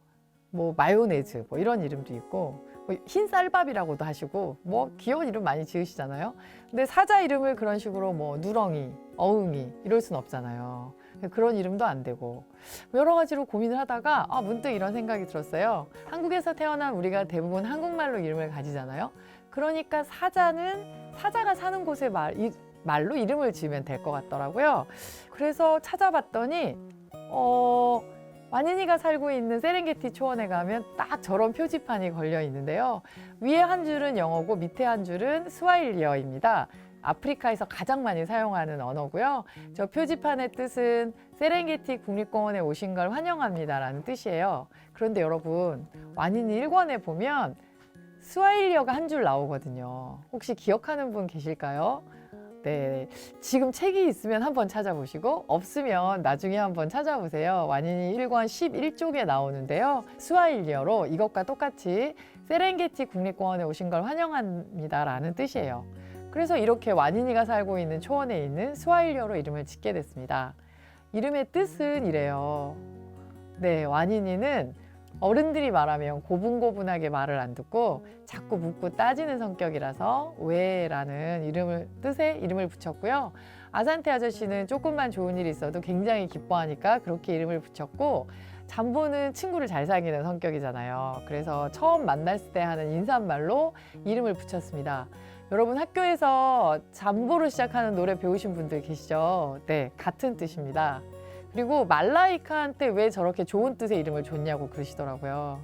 마요네즈 뭐 이런 이름도 있고 뭐 흰 쌀밥이라고도 하시고 뭐 귀여운 이름 많이 지으시잖아요. 근데 사자 이름을 그런 식으로 뭐 누렁이, 어흥이 이럴 순 없잖아요. 그런 이름도 안 되고 여러 가지로 고민을 하다가 문득 이런 생각이 들었어요. 한국에서 태어난 우리가 대부분 한국말로 이름을 가지잖아요. 그러니까 사자가 사는 곳의 말로 이름을 지으면 될 것 같더라고요. 그래서 찾아봤더니 완인이가 살고 있는 세렝게티 초원에 가면 딱 저런 표지판이 걸려 있는데요. 위에 한 줄은 영어고 밑에 한 줄은 스와힐리어입니다. 아프리카에서 가장 많이 사용하는 언어고요. 저 표지판의 뜻은 세렝게티 국립공원에 오신 걸 환영합니다라는 뜻이에요. 그런데 여러분, 완인이 1권에 보면 스와힐리어가 한 줄 나오거든요. 혹시 기억하는 분 계실까요? 네, 지금 책이 있으면 한번 찾아보시고 없으면 나중에 한번 찾아보세요. 완인이 1권 11쪽에 나오는데요. 스와힐리어로 이것과 똑같이 세렝게티 국립공원에 오신 걸 환영합니다라는 뜻이에요. 그래서 이렇게 완인이가 살고 있는 초원에 있는 스와힐리어로 이름을 짓게 됐습니다. 이름의 뜻은 이래요. 네, 완인이는 어른들이 말하면 고분고분하게 말을 안 듣고 자꾸 묻고 따지는 성격이라서 왜라는 뜻에 이름을 붙였고요. 아산테 아저씨는 조금만 좋은 일이 있어도 굉장히 기뻐하니까 그렇게 이름을 붙였고, 잠보는 친구를 잘 사귀는 성격이잖아요. 그래서 처음 만났을 때 하는 인사말로 이름을 붙였습니다. 여러분 학교에서 잠보로 시작하는 노래 배우신 분들 계시죠? 네, 같은 뜻입니다. 그리고 말라이카한테 왜 저렇게 좋은 뜻의 이름을 줬냐고 그러시더라고요.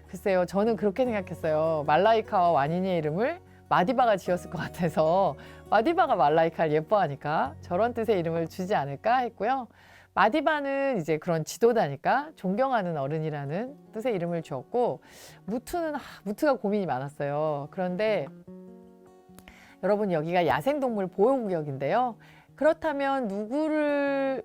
글쎄요, 저는 그렇게 생각했어요. 말라이카와 완인이의 이름을 마디바가 지었을 것 같아서 마디바가 말라이카를 예뻐하니까 저런 뜻의 이름을 주지 않을까 했고요. 마디바는 이제 그런 지도자니까 존경하는 어른이라는 뜻의 이름을 주었고, 무트가 고민이 많았어요. 그런데 여러분, 여기가 야생동물 보호구역인데요. 그렇다면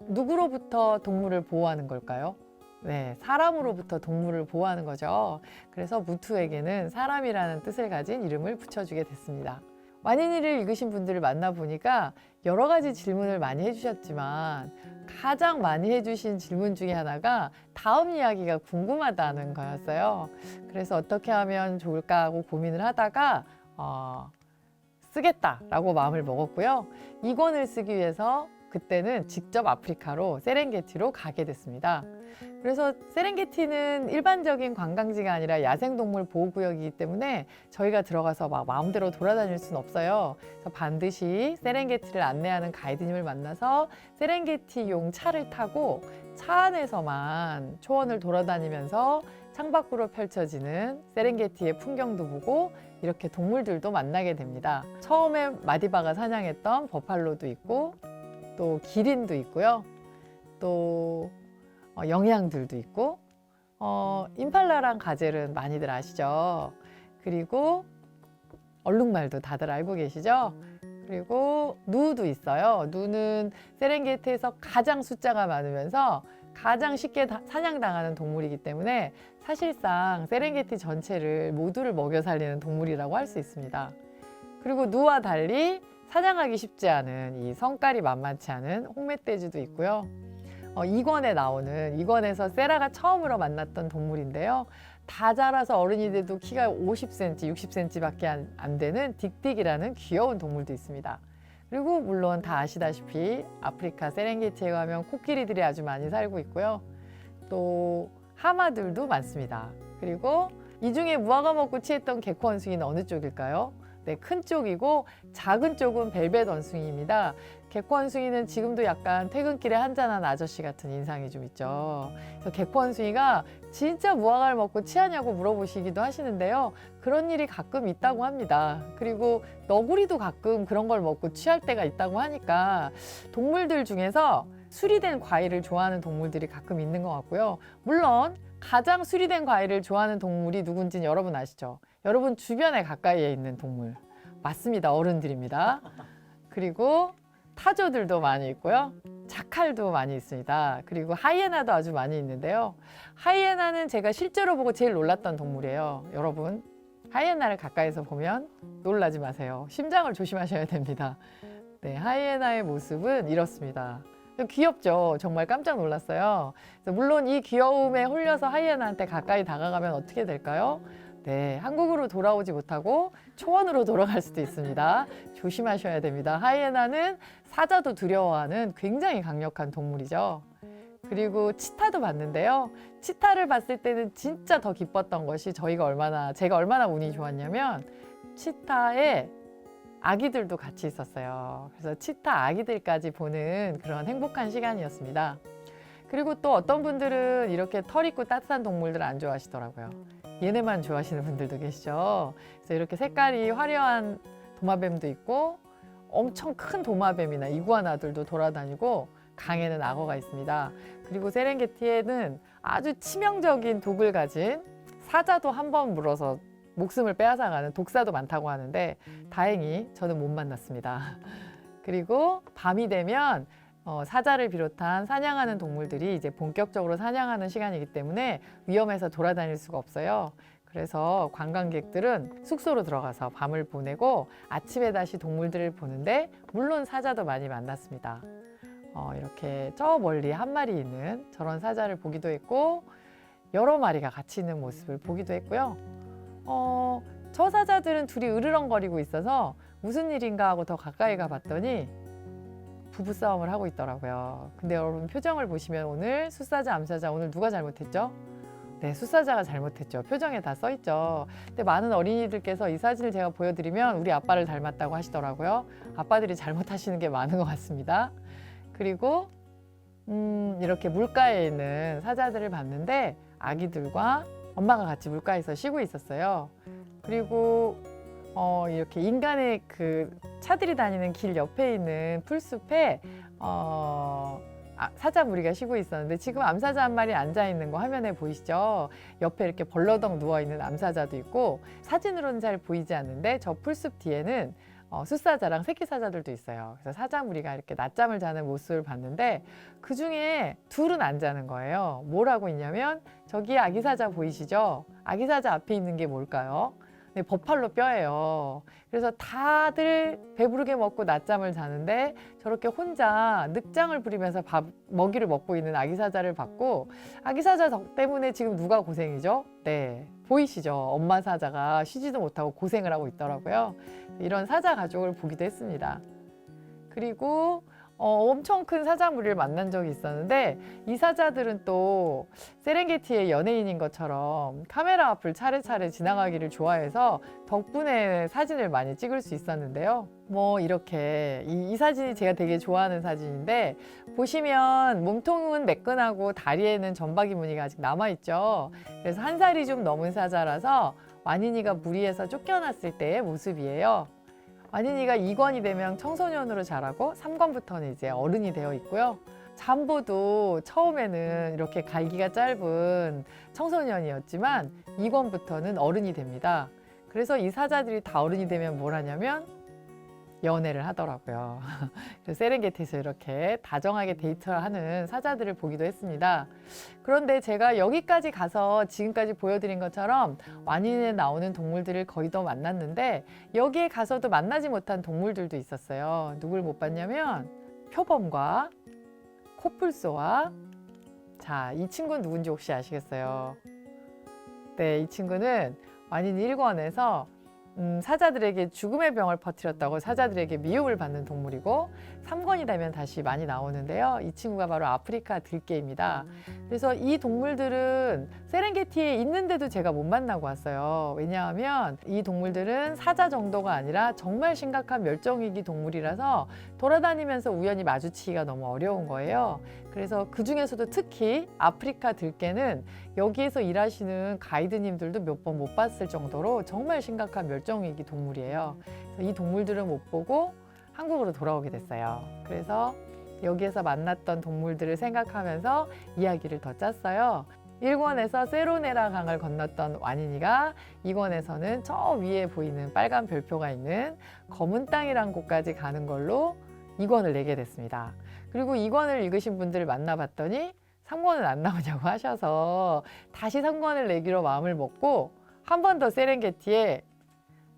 누구로부터 동물을 보호하는 걸까요? 네, 사람으로부터 동물을 보호하는 거죠. 그래서 무투에게는 사람이라는 뜻을 가진 이름을 붙여주게 됐습니다. 완인이를 읽으신 분들을 만나보니까 여러 가지 질문을 많이 해주셨지만 가장 많이 해주신 질문 중에 하나가 다음 이야기가 궁금하다는 거였어요. 그래서 어떻게 하면 좋을까 하고 고민을 하다가 쓰겠다라고 마음을 먹었고요. 이 권을 쓰기 위해서 그때는 직접 아프리카로 세렝게티로 가게 됐습니다. 그래서 세렝게티는 일반적인 관광지가 아니라 야생동물 보호구역이기 때문에 저희가 들어가서 막 마음대로 돌아다닐 수는 없어요. 그래서 반드시 세렝게티를 안내하는 가이드님을 만나서 세렝게티용 차를 타고 차 안에서만 초원을 돌아다니면서 창밖으로 펼쳐지는 세렝게티의 풍경도 보고 이렇게 동물들도 만나게 됩니다. 처음에 마디바가 사냥했던 버팔로도 있고 또 기린도 있고요. 또 영양들도 있고 임팔라랑 가젤은 많이들 아시죠? 그리고 얼룩말도 다들 알고 계시죠? 그리고 누도 있어요. 누는 세렝게티에서 가장 숫자가 많으면서 가장 쉽게 사냥당하는 동물이기 때문에 사실상 세렝게티 전체를 모두를 먹여 살리는 동물이라고 할 수 있습니다. 그리고 누와 달리 사냥하기 쉽지 않은 이 성깔이 만만치 않은 홍멧돼지도 있고요. 2권에 나오는 2권에서 세라가 처음으로 만났던 동물인데요. 다 자라서 어른이 돼도 키가 50cm, 60cm밖에 안 되는 딕딕이라는 귀여운 동물도 있습니다. 그리고 물론 다 아시다시피 아프리카 세렝게티에 가면 코끼리들이 아주 많이 살고 있고요. 또 하마들도 많습니다. 그리고 이 중에 무화과 먹고 취했던 개코 원숭이는 어느 쪽일까요? 네, 큰 쪽이고 작은 쪽은 벨벳 원숭이입니다. 개코 원숭이는 지금도 약간 퇴근길에 한잔한 아저씨 같은 인상이 좀 있죠. 그래서 개코 원숭이가 진짜 무화과를 먹고 취하냐고 물어보시기도 하시는데요. 그런 일이 가끔 있다고 합니다. 그리고 너구리도 가끔 그런 걸 먹고 취할 때가 있다고 하니까 동물들 중에서 수리된 과일을 좋아하는 동물들이 가끔 있는 것 같고요. 물론 가장 수리된 과일을 좋아하는 동물이 누군지는 여러분 아시죠? 여러분 주변에 가까이에 있는 동물. 맞습니다. 어른들입니다. 그리고 타조들도 많이 있고요. 자칼도 많이 있습니다. 그리고 하이에나도 아주 많이 있는데요. 하이에나는 제가 실제로 보고 제일 놀랐던 동물이에요. 여러분, 하이에나를 가까이서 보면 놀라지 마세요. 심장을 조심하셔야 됩니다. 네, 하이에나의 모습은 이렇습니다. 귀엽죠? 정말 깜짝 놀랐어요. 물론 이 귀여움에 홀려서 하이에나한테 가까이 다가가면 어떻게 될까요? 네, 한국으로 돌아오지 못하고 초원으로 돌아갈 수도 있습니다. 조심하셔야 됩니다. 하이에나는 사자도 두려워하는 굉장히 강력한 동물이죠. 그리고 치타도 봤는데요. 치타를 봤을 때는 진짜 더 기뻤던 것이 제가 얼마나 운이 좋았냐면 치타에 아기들도 같이 있었어요. 그래서 치타 아기들까지 보는 그런 행복한 시간이었습니다. 그리고 또 어떤 분들은 이렇게 털 있고 따뜻한 동물들 안 좋아하시더라고요. 얘네만 좋아하시는 분들도 계시죠. 그래서 이렇게 색깔이 화려한 도마뱀도 있고 엄청 큰 도마뱀이나 이구아나들도 돌아다니고 강에는 악어가 있습니다. 그리고 세렝게티에는 아주 치명적인 독을 가진 사자도 한 번 물어서 목숨을 빼앗아가는 독사도 많다고 하는데 다행히 저는 못 만났습니다. 그리고 밤이 되면 사자를 비롯한 사냥하는 동물들이 이제 본격적으로 사냥하는 시간이기 때문에 위험해서 돌아다닐 수가 없어요. 그래서 관광객들은 숙소로 들어가서 밤을 보내고 아침에 다시 동물들을 보는데 물론 사자도 많이 만났습니다. 이렇게 저 멀리 한 마리 있는 저런 사자를 보기도 했고 여러 마리가 같이 있는 모습을 보기도 했고요. 저 사자들은 둘이 으르렁거리고 있어서 무슨 일인가 하고 더 가까이 가봤더니 부부싸움을 하고 있더라고요. 근데 여러분 표정을 보시면 오늘 숫사자, 암사자 오늘 누가 잘못했죠? 네, 숫사자가 잘못했죠. 표정에 다 써있죠. 근데 많은 어린이들께서 이 사진을 제가 보여드리면 우리 아빠를 닮았다고 하시더라고요. 아빠들이 잘못하시는 게 많은 것 같습니다. 그리고 이렇게 물가에 있는 사자들을 봤는데 아기들과 엄마가 같이 물가에서 쉬고 있었어요. 그리고 이렇게 인간의 그 차들이 다니는 길 옆에 있는 풀숲에 사자 무리가 쉬고 있었는데 지금 암사자 한 마리 앉아 있는 거 화면에 보이시죠? 옆에 이렇게 벌러덩 누워 있는 암사자도 있고 사진으로는 잘 보이지 않는데 저 풀숲 뒤에는 숫사자랑 새끼 사자들도 있어요. 그래서 사자 무리가 이렇게 낮잠을 자는 모습을 봤는데 그 중에 둘은 안 자는 거예요. 뭘 하고 있냐면 저기 아기 사자 보이시죠? 아기 사자 앞에 있는 게 뭘까요? 네, 버팔로 뼈예요. 그래서 다들 배부르게 먹고 낮잠을 자는데 저렇게 혼자 늑장을 부리면서 먹이를 먹고 있는 아기 사자를 봤고 아기 사자 때문에 지금 누가 고생이죠? 네, 보이시죠? 엄마 사자가 쉬지도 못하고 고생을 하고 있더라고요. 이런 사자 가족을 보기도 했습니다. 그리고 엄청 큰 사자 무리를 만난 적이 있었는데 이 사자들은 또 세렝게티의 연예인인 것처럼 카메라 앞을 차례차례 지나가기를 좋아해서 덕분에 사진을 많이 찍을 수 있었는데요. 뭐 이렇게 이 사진이 제가 되게 좋아하는 사진인데 보시면 몸통은 매끈하고 다리에는 점박이 무늬가 아직 남아있죠. 그래서 한 살이 좀 넘은 사자라서 와니니가 무리에서 쫓겨났을 때의 모습이에요. 와니니가 2권이 되면 청소년으로 자라고 3권부터는 이제 어른이 되어 있고요. 잠보도 처음에는 이렇게 갈기가 짧은 청소년이었지만 2권부터는 어른이 됩니다. 그래서 이 사자들이 다 어른이 되면 뭘 하냐면 연애를 하더라고요. 그래서 세렝게티에서 이렇게 다정하게 데이트를 하는 사자들을 보기도 했습니다. 그런데 제가 여기까지 가서 지금까지 보여드린 것처럼 와니니에 나오는 동물들을 거의 다 만났는데 여기에 가서도 만나지 못한 동물들도 있었어요. 누굴 못 봤냐면 표범과 코뿔소와 자, 이 친구는 누군지 혹시 아시겠어요? 네, 이 친구는 완인이 1권에서 사자들에게 죽음의 병을 퍼뜨렸다고 사자들에게 미움을 받는 동물이고 3권이 되면 다시 많이 나오는데요. 이 친구가 바로 아프리카 들개입니다. 그래서 이 동물들은 세렝게티에 있는데도 제가 못 만나고 왔어요. 왜냐하면 이 동물들은 사자 정도가 아니라 정말 심각한 멸종위기 동물이라서 돌아다니면서 우연히 마주치기가 너무 어려운 거예요. 그래서 그 중에서도 특히 아프리카 들개는 여기에서 일하시는 가이드님들도 몇 번 못 봤을 정도로 정말 심각한 멸종위기 동물이에요. 그래서 이 동물들은 못 보고 한국으로 돌아오게 됐어요. 그래서 여기에서 만났던 동물들을 생각하면서 이야기를 더 짰어요. 1권에서 세로네라 강을 건넜던 와니니가 2권에서는 저 위에 보이는 빨간 별표가 있는 검은 땅이란 곳까지 가는 걸로 2권을 내게 됐습니다. 그리고 2권을 읽으신 분들을 만나봤더니 3권은 안 나오냐고 하셔서 다시 3권을 내기로 마음을 먹고 한 번 더 세렝게티에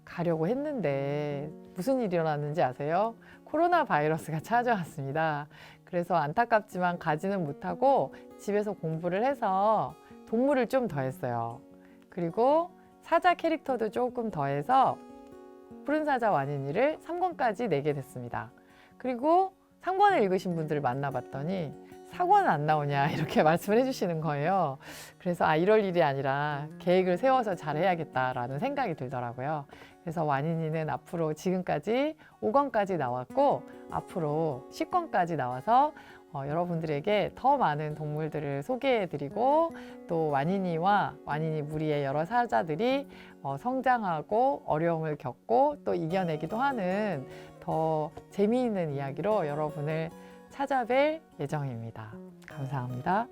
가려고 했는데 무슨 일이 일어났는지 아세요? 코로나 바이러스가 찾아왔습니다. 그래서 안타깝지만 가지는 못하고 집에서 공부를 해서 동물을 좀 더했어요. 그리고 사자 캐릭터도 조금 더해서 푸른 사자 와니니를 3권까지 내게 됐습니다. 그리고 3권을 읽으신 분들을 만나봤더니 4권은 안 나오냐 이렇게 말씀을 해주시는 거예요. 그래서 이럴 일이 아니라 계획을 세워서 잘해야겠다라는 생각이 들더라고요. 그래서 와니니는 앞으로 지금까지 5권까지 나왔고 앞으로 10권까지 나와서 여러분들에게 더 많은 동물들을 소개해드리고 또 와니니와 와니니 무리의 여러 사자들이 성장하고 어려움을 겪고 또 이겨내기도 하는 더 재미있는 이야기로 여러분을 찾아뵐 예정입니다. 감사합니다.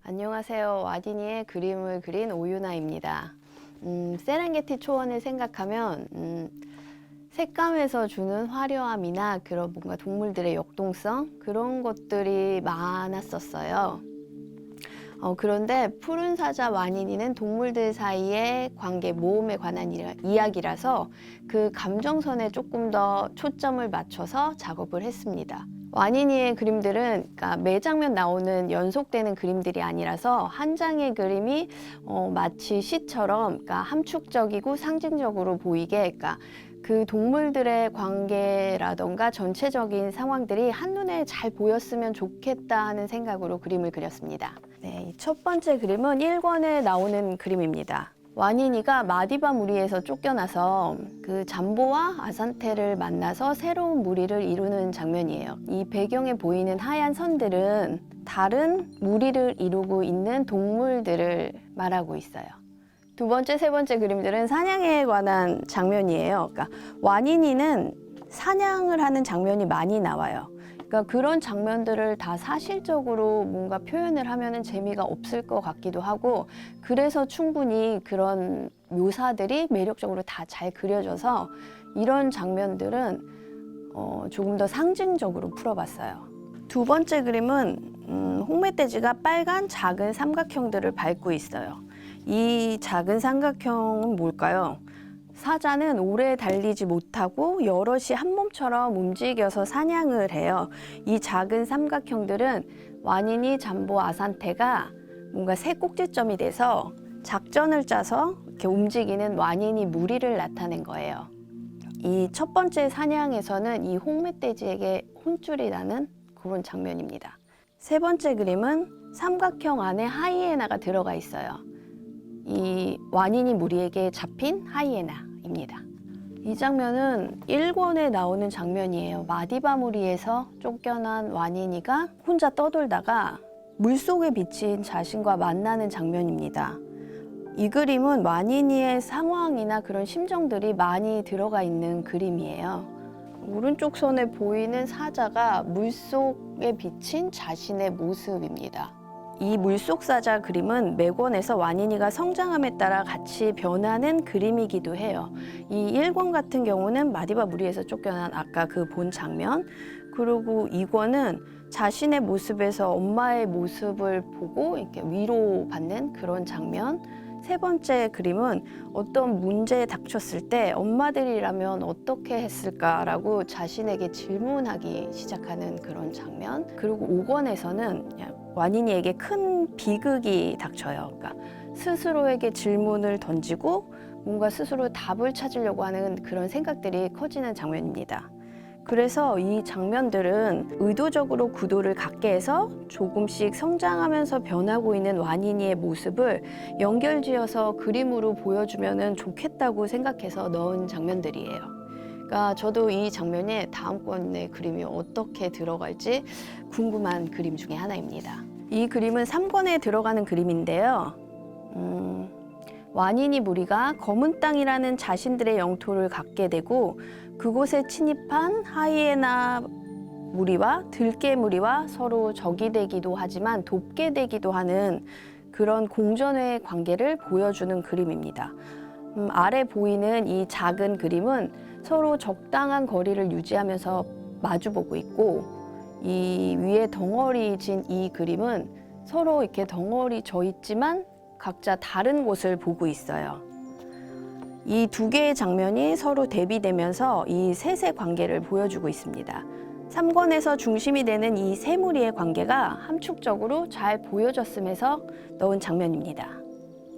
안녕하세요. 와디니의 그림을 그린 오유나입니다. 세렝게티 초원을 생각하면 색감에서 주는 화려함이나 그런 뭔가 동물들의 역동성 그런 것들이 많았었어요. 그런데 푸른 사자 와니니는 동물들 사이의 관계, 모험에 관한 이야기라서 그 감정선에 조금 더 초점을 맞춰서 작업을 했습니다. 와니니의 그림들은 그러니까 매 장면 나오는 연속되는 그림들이 아니라서 한 장의 그림이 마치 시처럼 그러니까 함축적이고 상징적으로 보이게 그러니까 그 동물들의 관계라던가 전체적인 상황들이 한눈에 잘 보였으면 좋겠다 하는 생각으로 그림을 그렸습니다. 네, 첫 번째 그림은 1권에 나오는 그림입니다. 와니니가 마디바 무리에서 쫓겨나서 그 잠보와 아산테를 만나서 새로운 무리를 이루는 장면이에요. 이 배경에 보이는 하얀 선들은 다른 무리를 이루고 있는 동물들을 말하고 있어요. 두 번째, 세 번째 그림들은 사냥에 관한 장면이에요. 그러니까 와니니는 사냥을 하는 장면이 많이 나와요. 그러니까 그런 장면들을 다 사실적으로 뭔가 표현을 하면은 재미가 없을 것 같기도 하고 그래서 충분히 그런 묘사들이 매력적으로 다 잘 그려져서 이런 장면들은 조금 더 상징적으로 풀어봤어요. 두 번째 그림은 홍멧돼지가 빨간 작은 삼각형들을 밟고 있어요. 이 작은 삼각형은 뭘까요? 사자는 오래 달리지 못하고 여럿이 한 몸처럼 움직여서 사냥을 해요. 이 작은 삼각형들은 와니니, 잠보, 아산테가 뭔가 새 꼭지점이 돼서 작전을 짜서 이렇게 움직이는 와니니 무리를 나타낸 거예요. 이 첫 번째 사냥에서는 이 홍멧돼지에게 혼쭐이 나는 그런 장면입니다. 세 번째 그림은 삼각형 안에 하이에나가 들어가 있어요. 이 와니니 무리에게 잡힌 하이에나입니다. 이 장면은 1권에 나오는 장면이에요. 마디바 무리에서 쫓겨난 와니니가 혼자 떠돌다가 물속에 비친 자신과 만나는 장면입니다. 이 그림은 와니니의 상황이나 그런 심정들이 많이 들어가 있는 그림이에요. 오른쪽 선에 보이는 사자가 물속에 비친 자신의 모습입니다. 이 물속 사자 그림은 매권에서 와니니가 성장함에 따라 같이 변하는 그림이기도 해요. 이 1권 같은 경우는 마디바 무리에서 쫓겨난 아까 그 본 장면, 그리고 2권은 자신의 모습에서 엄마의 모습을 보고 이렇게 위로받는 그런 장면, 세 번째 그림은 어떤 문제에 닥쳤을 때 엄마들이라면 어떻게 했을까라고 자신에게 질문하기 시작하는 그런 장면. 그리고 5권에서는 완인이에게 큰 비극이 닥쳐요. 그러니까 스스로에게 질문을 던지고 뭔가 스스로 답을 찾으려고 하는 그런 생각들이 커지는 장면입니다. 그래서 이 장면들은 의도적으로 구도를 갖게 해서 조금씩 성장하면서 변하고 있는 완인이의 모습을 연결지어서 그림으로 보여주면 좋겠다고 생각해서 넣은 장면들이에요. 그러니까 저도 이 장면에 다음 권의 그림이 어떻게 들어갈지 궁금한 그림 중에 하나입니다. 이 그림은 3권에 들어가는 그림인데요. 완인이 무리가 검은 땅이라는 자신들의 영토를 갖게 되고 그곳에 침입한 하이에나 무리와 들개 무리와 서로 적이 되기도 하지만 돕게 되기도 하는 그런 공전의 관계를 보여주는 그림입니다. 아래 보이는 이 작은 그림은 서로 적당한 거리를 유지하면서 마주보고 있고 이 위에 덩어리 진 이 그림은 서로 이렇게 덩어리 져 있지만 각자 다른 곳을 보고 있어요. 이 두 개의 장면이 서로 대비되면서 이 셋의 관계를 보여주고 있습니다. 3권에서 중심이 되는 이 세 무리의 관계가 함축적으로 잘 보여졌음에서 넣은 장면입니다.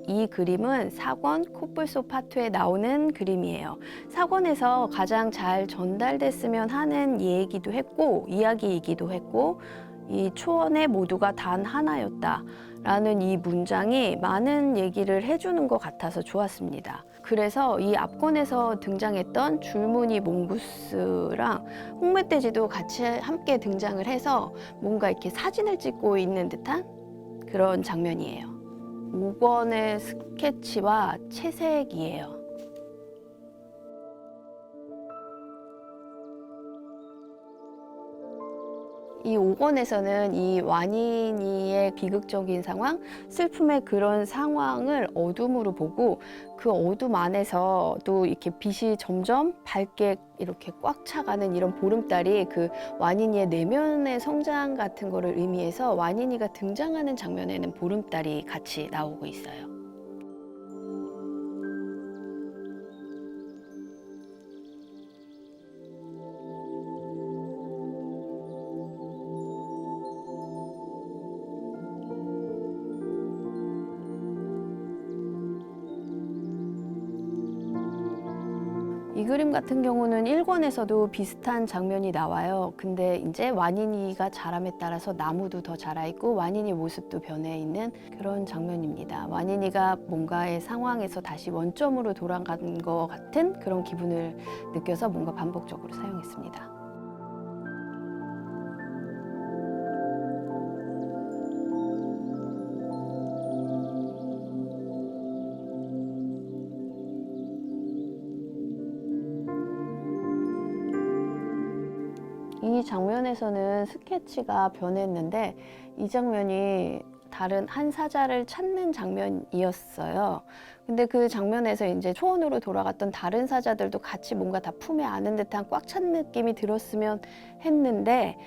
이 그림은 4권 코뿔소 파트에 나오는 그림이에요. 4권에서 가장 잘 전달됐으면 하는 얘기도 했고 이야기이기도 했고 이 초원의 모두가 단 하나였다 라는 이 문장이 많은 얘기를 해주는 것 같아서 좋았습니다. 그래서 이 앞권에서 등장했던 줄무늬 몽구스랑 홍멧돼지도 같이 함께 등장을 해서 뭔가 이렇게 사진을 찍고 있는 듯한 그런 장면이에요. 5권의 스케치와 채색이에요. 이 5권에서는 이 완인이의 비극적인 상황, 슬픔의 그런 상황을 어둠으로 보고 그 어둠 안에서도 이렇게 빛이 점점 밝게 이렇게 꽉 차가는 이런 보름달이 그 완인이의 내면의 성장 같은 거를 의미해서 완인이가 등장하는 장면에는 보름달이 같이 나오고 있어요. 이 그림 같은 경우는 1권에서도 비슷한 장면이 나와요. 근데 이제 완인이가 자람에 따라서 나무도 더 자라 있고 완인이 모습도 변해 있는 그런 장면입니다. 완인이가 뭔가의 상황에서 다시 원점으로 돌아가는 것 같은 그런 기분을 느껴서 뭔가 반복적으로 사용했습니다. 이 장면에서는 스케치가 변했는데 이 장면이 다른 한 사자를 찾는 장면이었어요. 근데 그 장면에서 이제 초원으로 돌아갔던 다른 사자들도 같이 뭔가 다 품에 안은 듯한 꽉 찬 느낌이 들었으면 했는데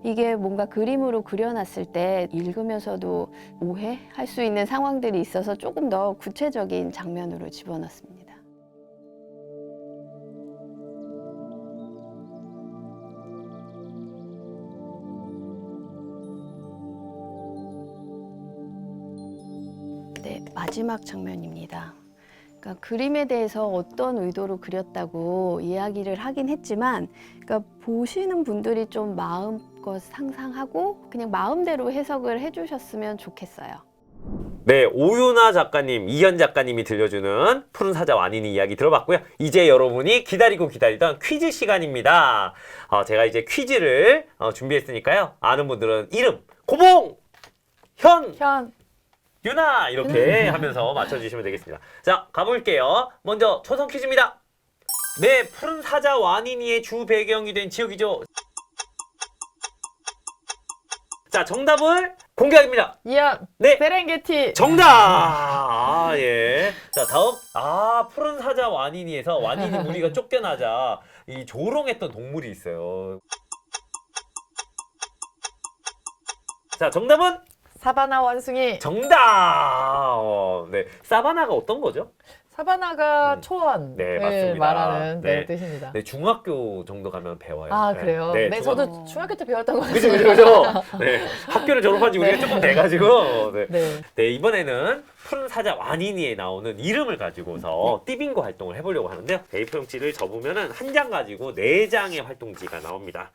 이게 뭔가 그림으로 그려놨을 때 읽으면서도 오해할 수 있는 상황들이 있어서 조금 더 구체적인 장면으로 집어넣습니다. 네, 마지막 장면입니다. 그러니까 그림에 대해서 어떤 의도로 그렸다고 이야기를 하긴 했지만 그러니까 보시는 분들이 좀 마음껏 상상하고 그냥 마음대로 해석을 해주셨으면 좋겠어요. 네, 오윤아 작가님, 이현 작가님이 들려주는 푸른 사자 완인이 이야기 들어봤고요. 이제 여러분이 기다리고 기다리던 퀴즈 시간입니다. 제가 이제 퀴즈를 준비했으니까요. 아는 분들은 이름, 고봉, 현, 유나 이렇게 하면서 맞춰주시면 되겠습니다. 자, 가볼게요. 먼저 초성 퀴즈입니다. 네, 푸른 사자 완인이의 주 배경이 된 지역이죠. 자, 정답을 공개합니다. 이현, 네, 세렝게티. 정답! 예. 자, 다음. 푸른 사자 완인이에서 완인이 무리가 쫓겨나자 이 조롱했던 동물이 있어요. 자, 정답은 사바나 원숭이. 정답! 네. 사바나가 어떤 거죠? 사바나가 초원을 네, 맞습니다. 말하는 네. 뜻입니다. 네, 중학교 정도 가면 배워요. 아, 네. 그래요? 네, 네, 저도 중학교 때 배웠던 것 그죠, 같아요. 그죠, 그죠. 네. 학교를 졸업한 지 우리가 조금 돼가지고. 네. 네. 네, 이번에는 푸른 사자 와니니에 나오는 이름을 가지고서 띠빙고 활동을 해보려고 하는데요. A4용지를 접으면은 한 장 가지고 4장의 활동지가 나옵니다.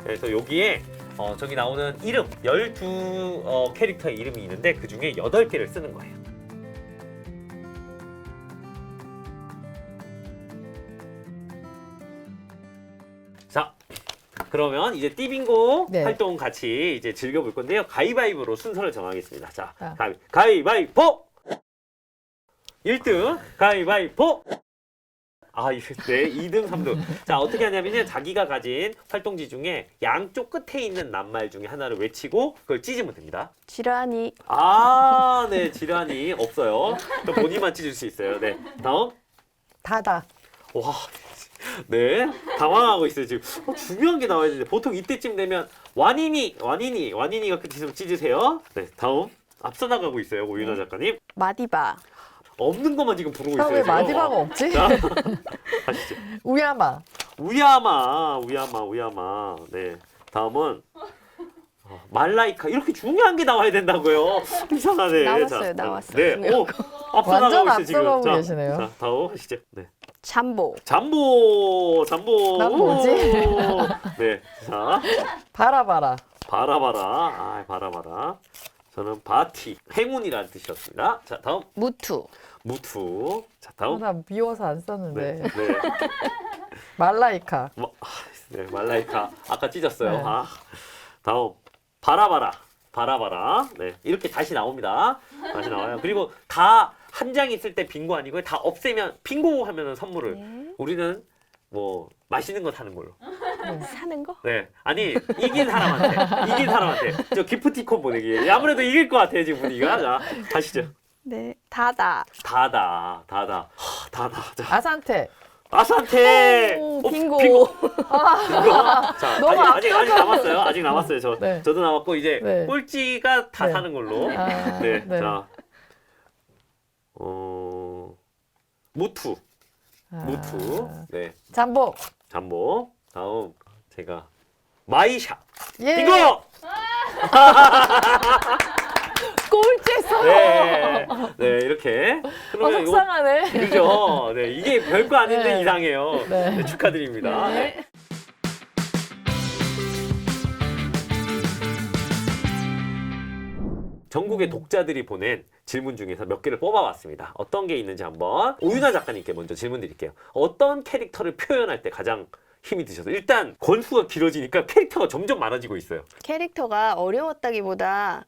그래서 여기에 저기 나오는 이름 12 캐릭터의 이름이 있는데 그 중에 8개를 쓰는 거예요. 자, 그러면 이제 띠빙고 네. 활동 같이 이제 즐겨볼 건데요. 가위바위보로 순서를 정하겠습니다. 자, 아. 가위바위보! 1등 가위바위보! 아, 네, 2등, 3등. 자, 어떻게 하냐면요. 자기가 가진 활동지 중에 양쪽 끝에 있는 낱말 중에 하나를 외치고 그걸 찢으면 됩니다. 지란이. 아, 네, 질환이 없어요. 또 본인만 찢을 수 있어요. 네, 다음. 다다. 와, 네, 당황하고 있어요 지금. 중요한 게 나와야 되는데 보통 이때쯤 되면 와니니가 끝에 있으면 찢으세요. 네, 다음. 앞서 나가고 있어요, 오윤아 작가님. 마디바. 없는 것만 지금 부르고 아, 있어요. 왜 지금. 마디바가 없지? 자, 하시죠. 우야마. 우야마. 네, 다음은 말라이카. 이렇게 중요한 게 나와야 된다고요. 이상하네. 나왔어요, 나왔어요. 네, 중요한 앞서 완전 나가고 있어요 지금. 앞서가고 자, 계시네요. 자, 다음 하시죠. 네. 잠보. 잠보. 난 뭐지? 네, 자, 바라바라. 바라바라. 저는 바티, 행운이라는 뜻이었습니다. 자, 다음 무투. 무투. 자, 다음. 나 미워서 안 네, 썼는데. 네, 말라이카. 네, 말라이카. 아까 찢었어요. 네. 아, 다음 바라바라. 네, 이렇게 다시 나옵니다. 다시 나와요. 그리고 다 한 장 있을 때 빙고 아니고요. 다 없애면 빙고 하면은 선물을. 네. 우리는 뭐 맛있는 거 사는 걸로. 사는 거? 네, 아니 이긴 사람한테 저 기프티콘 보내기. 아무래도 이길 것 같아요 지금 분위기가. 자, 가시죠. 네. 다다. 다다. 자, 아산테. 오, 어, 빙고. 빙고. 자, 너무 아직 남았어요. 아직 남았어요. 네. 저도 남았고 이제 네. 꼴찌가 다 네. 사는 걸로. 아, 네, 네. 자, 무투. 네, 잠복. 잠보. 다음 제가 마이샤. 예. 빙고. 꼴찌했어. 네, 이렇게. 그러면 이거 속상하네. 그죠? 네, 이게 별거 아닌데 네. 이상해요. 네. 네, 축하드립니다. 네. 전국의 독자들이 보낸 질문 중에서 몇 개를 뽑아봤습니다. 어떤 게 있는지 한번 오윤아 작가님께 먼저 질문 드릴게요. 어떤 캐릭터를 표현할 때 가장 힘이 드셔서 일단 권수가 길어지니까 캐릭터가 점점 많아지고 있어요. 캐릭터가 어려웠다기보다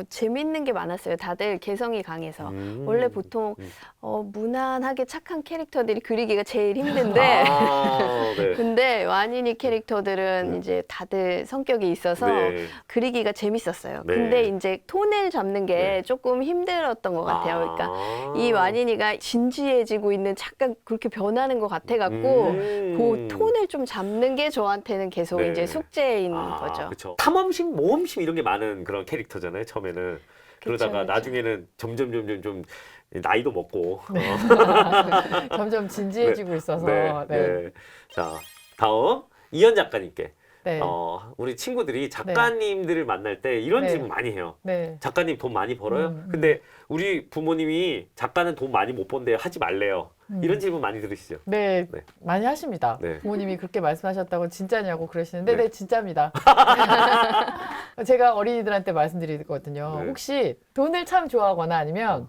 재밌는 게 많았어요. 다들 개성이 강해서. 원래 보통 무난하게 착한 캐릭터들이 그리기가 제일 힘든데 네. 근데 와니니 캐릭터들은 이제 다들 성격이 있어서 네. 그리기가 재밌었어요. 네. 근데 이제 톤을 잡는 게 네. 조금 힘들었던 것 같아요. 그러니까 이 와니니가 진지해지고 있는 잠깐 그렇게 변하는 것 같아갖고 그 톤을 좀 잡는 게 저한테는 계속 네. 이제 숙제인 거죠. 그쵸. 탐험심, 모험심 이런 게 많은 그런 캐릭터잖아요. 처음에는. 그러다가 그쵸. 나중에는 점점 좀 나이도 먹고. 점점 진지해지고 있어서. 네. 자, 다음 이현 작가님께. 네. 우리 친구들이 작가님들을 만날 때 이런 네. 질문 많이 해요. 네. 작가님 돈 많이 벌어요? 음. 근데 우리 부모님이 작가는 돈 많이 못 번대요. 하지 말래요. 이런 질문 많이 들으시죠? 네, 네. 많이 하십니다. 네. 부모님이 그렇게 말씀하셨다고 진짜냐고 그러시는데, 네. 네, 진짜입니다. 제가 어린이들한테 말씀드리거든요. 네. 혹시 돈을 참 좋아하거나 아니면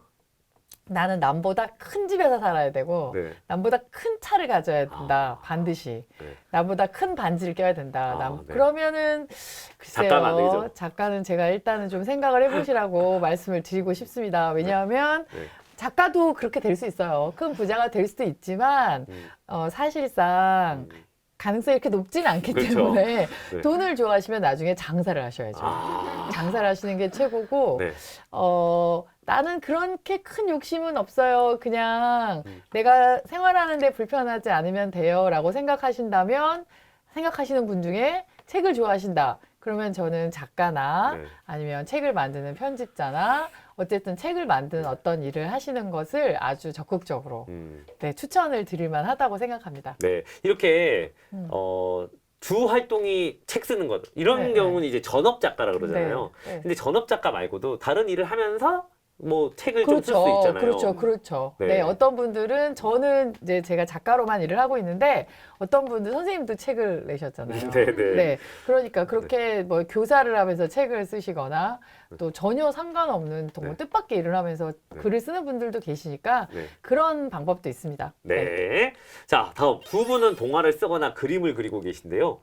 나는 남보다 큰 집에서 살아야 되고, 네. 남보다 큰 차를 가져야 된다. 반드시. 네. 남보다 큰 반지를 껴야 된다. 네. 그러면은 글쎄요. 작가는 안 되죠. 작가는 제가 일단은 좀 생각을 해보시라고 말씀을 드리고 싶습니다. 왜냐하면 네. 작가도 그렇게 될 수 있어요. 큰 부자가 될 수도 있지만 사실상 가능성이 이렇게 높지는 않기 그렇죠. 때문에 네. 돈을 좋아하시면 나중에 장사를 하셔야죠. 장사를 하시는 게 최고고 네. 나는 그렇게 큰 욕심은 없어요. 그냥 음. 내가 생활하는데 불편하지 않으면 돼요. 라고 생각하신다면 생각하시는 분 중에 책을 좋아하신다. 그러면 저는 작가나 네. 아니면 책을 만드는 편집자나 어쨌든 책을 만드는 어떤 일을 하시는 것을 아주 적극적으로 네, 추천을 드릴 만하다고 생각합니다. 네. 이렇게 음. 주 활동이 책 쓰는 것 이런 네, 경우는 이제 전업 작가라 그러잖아요. 네, 네. 근데 전업 작가 말고도 다른 일을 하면서 뭐 책을 좀 쓸 수 있잖아요. 그렇죠. 네. 네, 어떤 분들은 저는 이제 제가 작가로만 일을 하고 있는데 어떤 분들 선생님도 책을 내셨잖아요. 네, 네. 네, 그러니까 그렇게 뭐 교사를 하면서 책을 쓰시거나 또 전혀 상관없는 정말 네. 뜻밖의 일을 하면서 네. 글을 쓰는 분들도 계시니까 네. 그런 방법도 있습니다. 네. 자, 다음 두 분은 동화를 쓰거나 그림을 그리고 계신데요.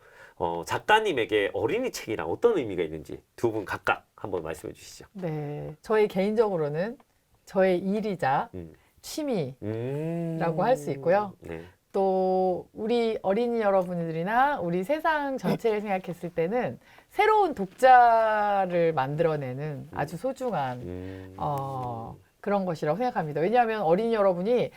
작가님에게 어린이 책이란 어떤 의미가 있는지 두 분 각각 한번 말씀해 주시죠. 네, 저희 개인적으로는 저의 일이자 음. 취미라고 할 수 있고요. 네. 또 우리 어린이 여러분들이나 우리 세상 전체를 생각했을 때는 새로운 독자를 만들어내는 아주 소중한 그런 것이라고 생각합니다. 왜냐하면 어린이 여러분이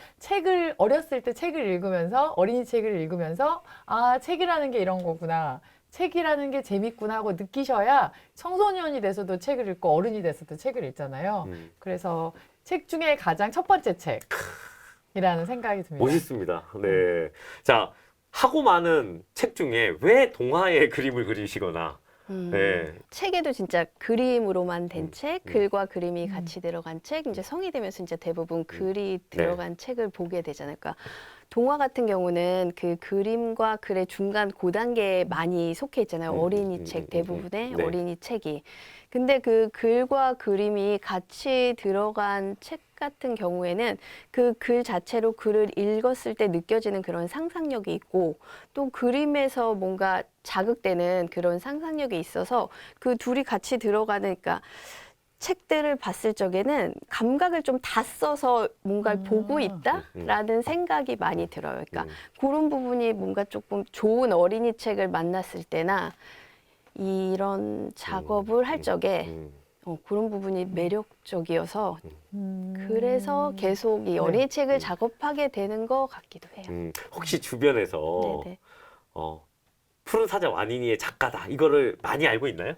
어렸을 때 책을 읽으면서 어린이 책을 읽으면서 아, 책이라는 게 이런 거구나. 책이라는 게 재밌구나 하고 느끼셔야 청소년이 돼서도 책을 읽고 어른이 돼서도 책을 읽잖아요. 그래서 책 중에 가장 첫 번째 책이라는 생각이 듭니다. 멋있습니다. 네. 자, 하고 많은 책 중에 왜 동화의 그림을 그리시거나 네. 책에도 진짜 그림으로만 된 책, 음. 글과 그림이 같이 들어간 책, 이제 성이 되면서 이제 대부분 글이 들어간 책을 보게 되잖아요. 그러니까 동화 같은 경우는 그 그림과 글의 중간 고단계에 많이 속해 있잖아요. 어린이 책, 대부분의 네. 어린이 책이. 근데 그 글과 그림이 같이 들어간 책 같은 경우에는 그 글 자체로 글을 읽었을 때 느껴지는 그런 상상력이 있고 또 그림에서 뭔가 자극되는 그런 상상력이 있어서 그 둘이 같이 들어가니까 책들을 봤을 적에는 감각을 좀 다 써서 뭔가를 보고 있다라는 생각이 많이 들어요. 그러니까 그런 부분이 뭔가 조금 좋은 어린이 책을 만났을 때나 이런 작업을 할 적에 그런 부분이 매력적이어서 그래서 계속 이 어린이 책을 작업하게 되는 것 같기도 해요. 혹시 주변에서 네네. 푸른 사자 와니니의 작가다 이거를 많이 알고 있나요?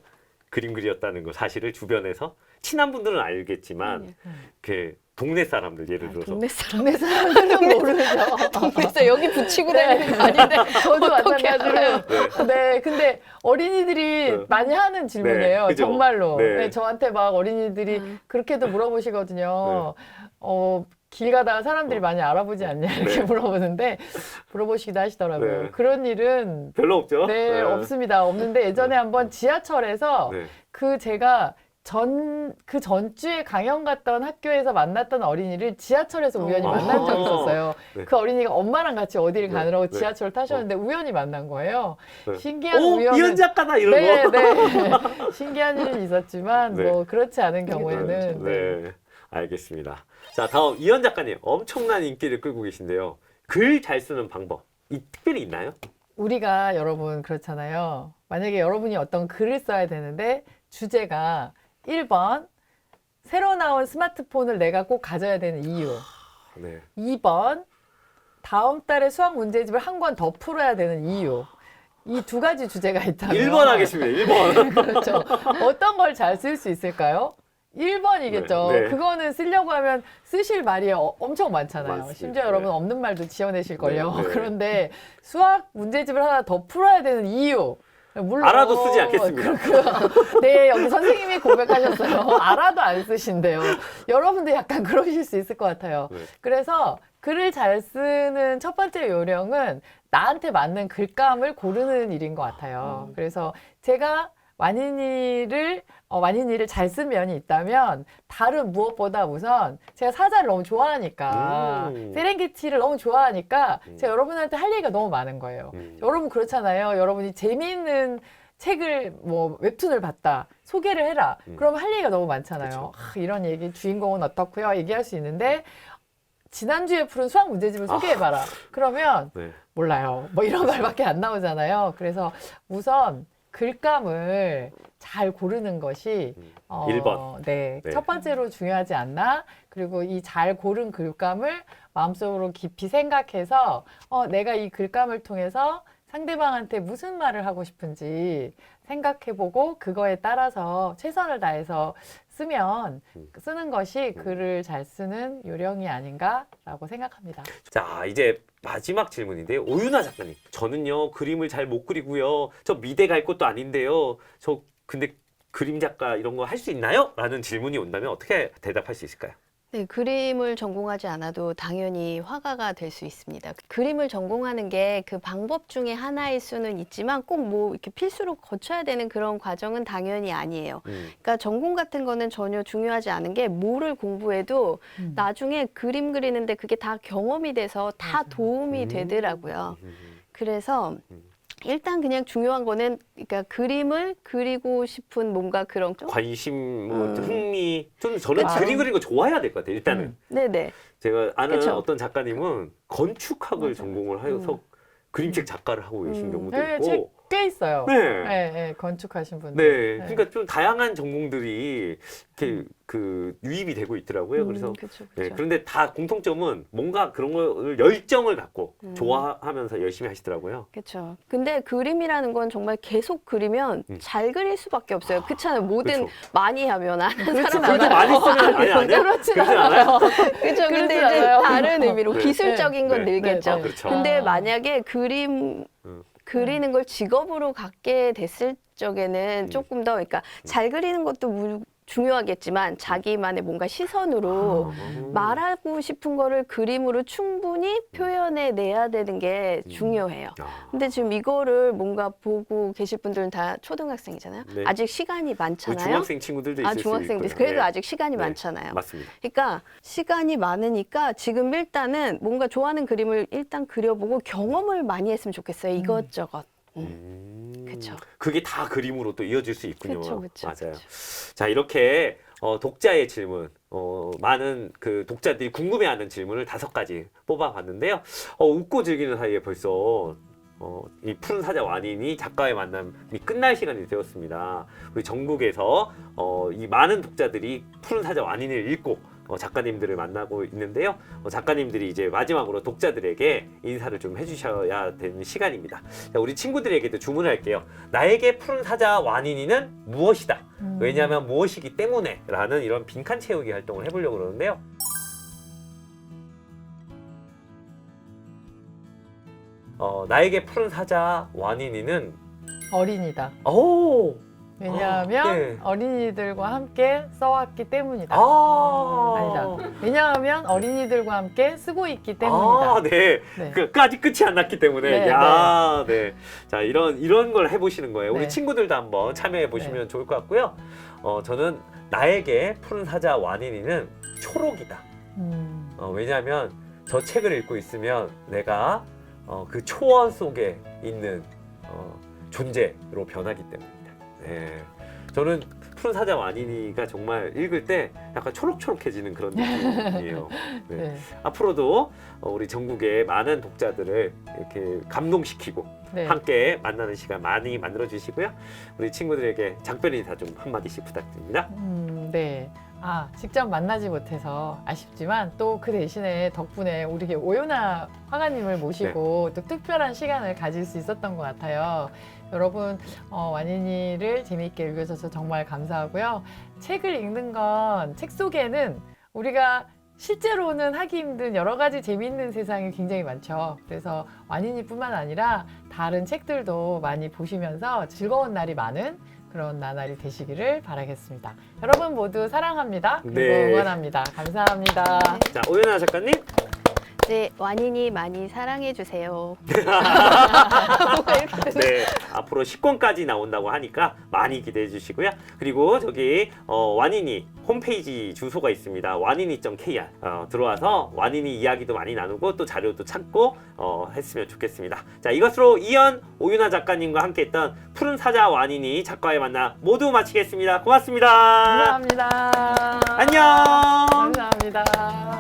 그림 그렸다는 거 사실을 주변에서 친한 분들은 알겠지만 그 동네 사람들 예를 들어서 동네 사람 동네 사람들은 모르죠. 동네에서 여기 붙이고 다니는 거 아닌데 저도 어떻게 알아요? 마찬가지로. 네, 근데 어린이들이 네. 많이 하는 질문이에요. 네, 그죠? 정말로. 네. 네, 저한테 막 어린이들이 그렇게도 물어보시거든요. 길 가다가 사람들이 많이 알아보지 않냐 이렇게 네. 물어보시기도 하시더라고요. 네. 그런 일은 별로 없죠? 네, 없습니다. 없는데 예전에 한번 지하철에서 네. 제가 그 전주에 강연 갔던 학교에서 만났던 어린이를 지하철에서 우연히 만난 적이 있었어요. 네. 그 어린이가 엄마랑 같이 어디를 네. 가느라고 네. 지하철을 타셨는데 우연히 만난 거예요. 네. 신기한 오, 우연은 이현 작가다 이런 네, 거. 네. 신기한 일은 있었지만 네. 뭐 그렇지 않은 경우에는 네. 알겠습니다. 자, 다음 이현 작가님 엄청난 인기를 끌고 계신데요. 글 잘 쓰는 방법 특별히 있나요? 우리가 여러분 그렇잖아요. 만약에 여러분이 어떤 글을 써야 되는데 주제가 1번 새로 나온 스마트폰을 내가 꼭 가져야 되는 이유, 네. 2번 다음 달에 수학 문제집을 한 권 더 풀어야 되는 이유. 이 두 가지 주제가 있다면 1번 하겠습니다. 1번. 그렇죠. 어떤 걸 잘 쓸 수 있을까요? 1번이겠죠. 네, 네. 그거는 쓰려고 하면 쓰실 말이 엄청 많잖아요. 맞습니다. 심지어 여러분 없는 말도 지어내실걸요. 네, 네. 그런데 수학 문제집을 하나 더 풀어야 되는 이유. 물론 알아도 쓰지 않겠습니다. 네, 여기 선생님이 고백하셨어요. 알아도 안 쓰신대요. 여러분도 약간 그러실 수 있을 것 같아요. 네. 그래서 글을 잘 쓰는 첫 번째 요령은 나한테 맞는 글감을 고르는 일인 것 같아요. 그래서 제가 완인이를 잘 쓴 면이 있다면 다른 무엇보다 우선 제가 사자를 너무 좋아하니까 세렝게티를 너무 좋아하니까 제가 여러분한테 할 얘기가 너무 많은 거예요. 여러분 그렇잖아요. 여러분이 재미있는 책을 뭐 웹툰을 봤다 소개를 해라. 그러면 할 얘기가 너무 많잖아요. 그쵸. 이런 얘기 주인공은 어떻고요? 얘기할 수 있는데 지난주에 푸른 수학 문제집을 소개해봐라. 그러면 네. 몰라요. 뭐 이런 말밖에 안 나오잖아요. 그래서 우선 글감을 잘 고르는 것이 1번. 네, 네. 첫 번째로 중요하지 않나? 그리고 이 잘 고른 글감을 마음속으로 깊이 생각해서 내가 이 글감을 통해서 상대방한테 무슨 말을 하고 싶은지 생각해보고 그거에 따라서 최선을 다해서 쓰는 것이 글을 잘 쓰는 요령이 아닌가라고 생각합니다. 자, 이제 마지막 질문인데요. 오윤아 작가님. 저는요, 그림을 잘 못 그리고요. 저 미대 갈 것도 아닌데요. 저 근데 그림 작가 이런 거 할 수 있나요? 라는 질문이 온다면 어떻게 대답할 수 있을까요? 네, 그림을 전공하지 않아도 당연히 화가가 될 수 있습니다. 그림을 전공하는 게 그 방법 중에 하나일 수는 있지만 꼭 뭐 이렇게 필수로 거쳐야 되는 그런 과정은 당연히 아니에요. 그러니까 전공 같은 거는 전혀 중요하지 않은 게 뭐를 공부해도 나중에 그림 그리는데 그게 다 경험이 돼서 다 도움이 되더라고요. 그래서 일단 그냥 중요한 거는 그러니까 그림을 그리고 싶은 뭔가 그런 좀 관심, 뭐 흥미. 저는 그쵸. 그림 그리는 거 좋아해야 될 것 같아요. 일단은. 네네. 제가 아는 그쵸. 어떤 작가님은 건축학을 맞아요. 전공을 해서 그림책 작가를 하고 계신 경우도 네, 있고. 책 꽤 있어요. 네. 네, 네, 건축하신 분들. 네. 그러니까 좀 다양한 전공들이 이렇게 그 유입이 되고 있더라고요. 그래서 그쵸, 네, 그쵸. 그런데 다 공통점은 뭔가 그런 걸 열정을 갖고 좋아하면서 열심히 하시더라고요. 그렇죠. 근데 그림이라는 건 정말 계속 그리면 잘 그릴 수밖에 없어요. 그렇잖아요. 뭐든 그쵸. 많이 하면 아는 그렇진 사람은 글도 많이 쓰면 아니 아니야? 그렇진 그러진 않아요. 그렇죠. 근데 그렇진 이제 않아요. 다른 의미로 네. 기술적인 건 네. 늘겠죠. 네, 네. 그렇죠. 근데 아. 만약에 그림 그리는 걸 직업으로 갖게 됐을 적에는 조금 더 그러니까 잘 그리는 것도 중요하겠지만 자기만의 뭔가 시선으로 말하고 싶은 거를 그림으로 충분히 표현해 내야 되는 게 중요해요. 근데 지금 이거를 뭔가 보고 계실 분들은 다 초등학생이잖아요. 네. 아직 시간이 많잖아요. 중학생 친구들도 있을 수 중학생들 있고요. 그래도 네. 아직 시간이 네. 많잖아요. 맞습니다. 그러니까 시간이 많으니까 지금 일단은 뭔가 좋아하는 그림을 일단 그려보고 경험을 많이 했으면 좋겠어요. 이것저것. 그쵸. 그게 다 그림으로 또 이어질 수 있군요. 그쵸, 그쵸, 맞아요. 그쵸. 자, 이렇게 독자의 질문, 많은 그 독자들이 궁금해하는 질문을 5가지 뽑아봤는데요. 웃고 즐기는 사이에 벌써 이 푸른 사자 완인이 작가의 만남이 끝날 시간이 되었습니다. 우리 전국에서 이 많은 독자들이 푸른 사자 완인을 읽고 작가님들을 만나고 있는데요. 작가님들이 이제 마지막으로 독자들에게 인사를 좀 해주셔야 되는 시간입니다. 자, 우리 친구들에게도 주문할게요. 나에게 푸른 사자 완인이는 무엇이다. 왜냐하면 무엇이기 때문에 라는 이런 빈칸 채우기 활동을 해보려고 그러는데요. 나에게 푸른 사자 완인이는 어린이다. 오! 왜냐하면 네. 어린이들과 함께 써왔기 때문이다. 아, 아니다. 왜냐하면 어린이들과 함께 쓰고 있기 때문이다. 아, 네. 네. 아직 끝이 안 났기 때문에. 네, 야, 네. 자, 이런 걸 해보시는 거예요. 우리 네. 친구들도 한번 참여해 보시면 좋을 것 같고요. 저는 나에게 푸른 사자 완인이는 초록이다. 왜냐하면 저 책을 읽고 있으면 내가 그 초원 속에 있는 존재로 변하기 때문입니다. 네. 저는 푸른 사자 완인이가 정말 읽을 때 약간 초록초록해지는 그런 느낌이에요. 네. 네. 앞으로도 우리 전국의 많은 독자들을 이렇게 감동시키고 네. 함께 만나는 시간 많이 만들어 주시고요. 우리 친구들에게 작별 인사 좀 한마디씩 부탁드립니다. 네. 직접 만나지 못해서 아쉽지만 또 그 대신에 덕분에 우리 오윤아 화가님을 모시고 또 특별한 시간을 가질 수 있었던 것 같아요. 여러분 완인이를 재미있게 읽어줘서 정말 감사하고요. 책을 읽는 건 책 속에는 우리가 실제로는 하기 힘든 여러 가지 재미있는 세상이 굉장히 많죠. 그래서 완인이뿐만 아니라 다른 책들도 많이 보시면서 즐거운 날이 많은 그런 나날이 되시기를 바라겠습니다. 여러분 모두 사랑합니다. 그리고 네. 응원합니다. 감사합니다. 자, 오윤아 작가님. 네, 완인이 많이 사랑해 주세요. 네, 앞으로 10권까지 나온다고 하니까 많이 기대해 주시고요. 그리고 저기 완인이 홈페이지 주소가 있습니다. 완인이.kr 들어와서 완인이 이야기도 많이 나누고 또 자료도 찾고 했으면 좋겠습니다. 자, 이것으로 이현 오윤아 작가님과 함께했던 푸른 사자 완인이 작가의 만남 모두 마치겠습니다. 고맙습니다. 감사합니다. 안녕. 감사합니다.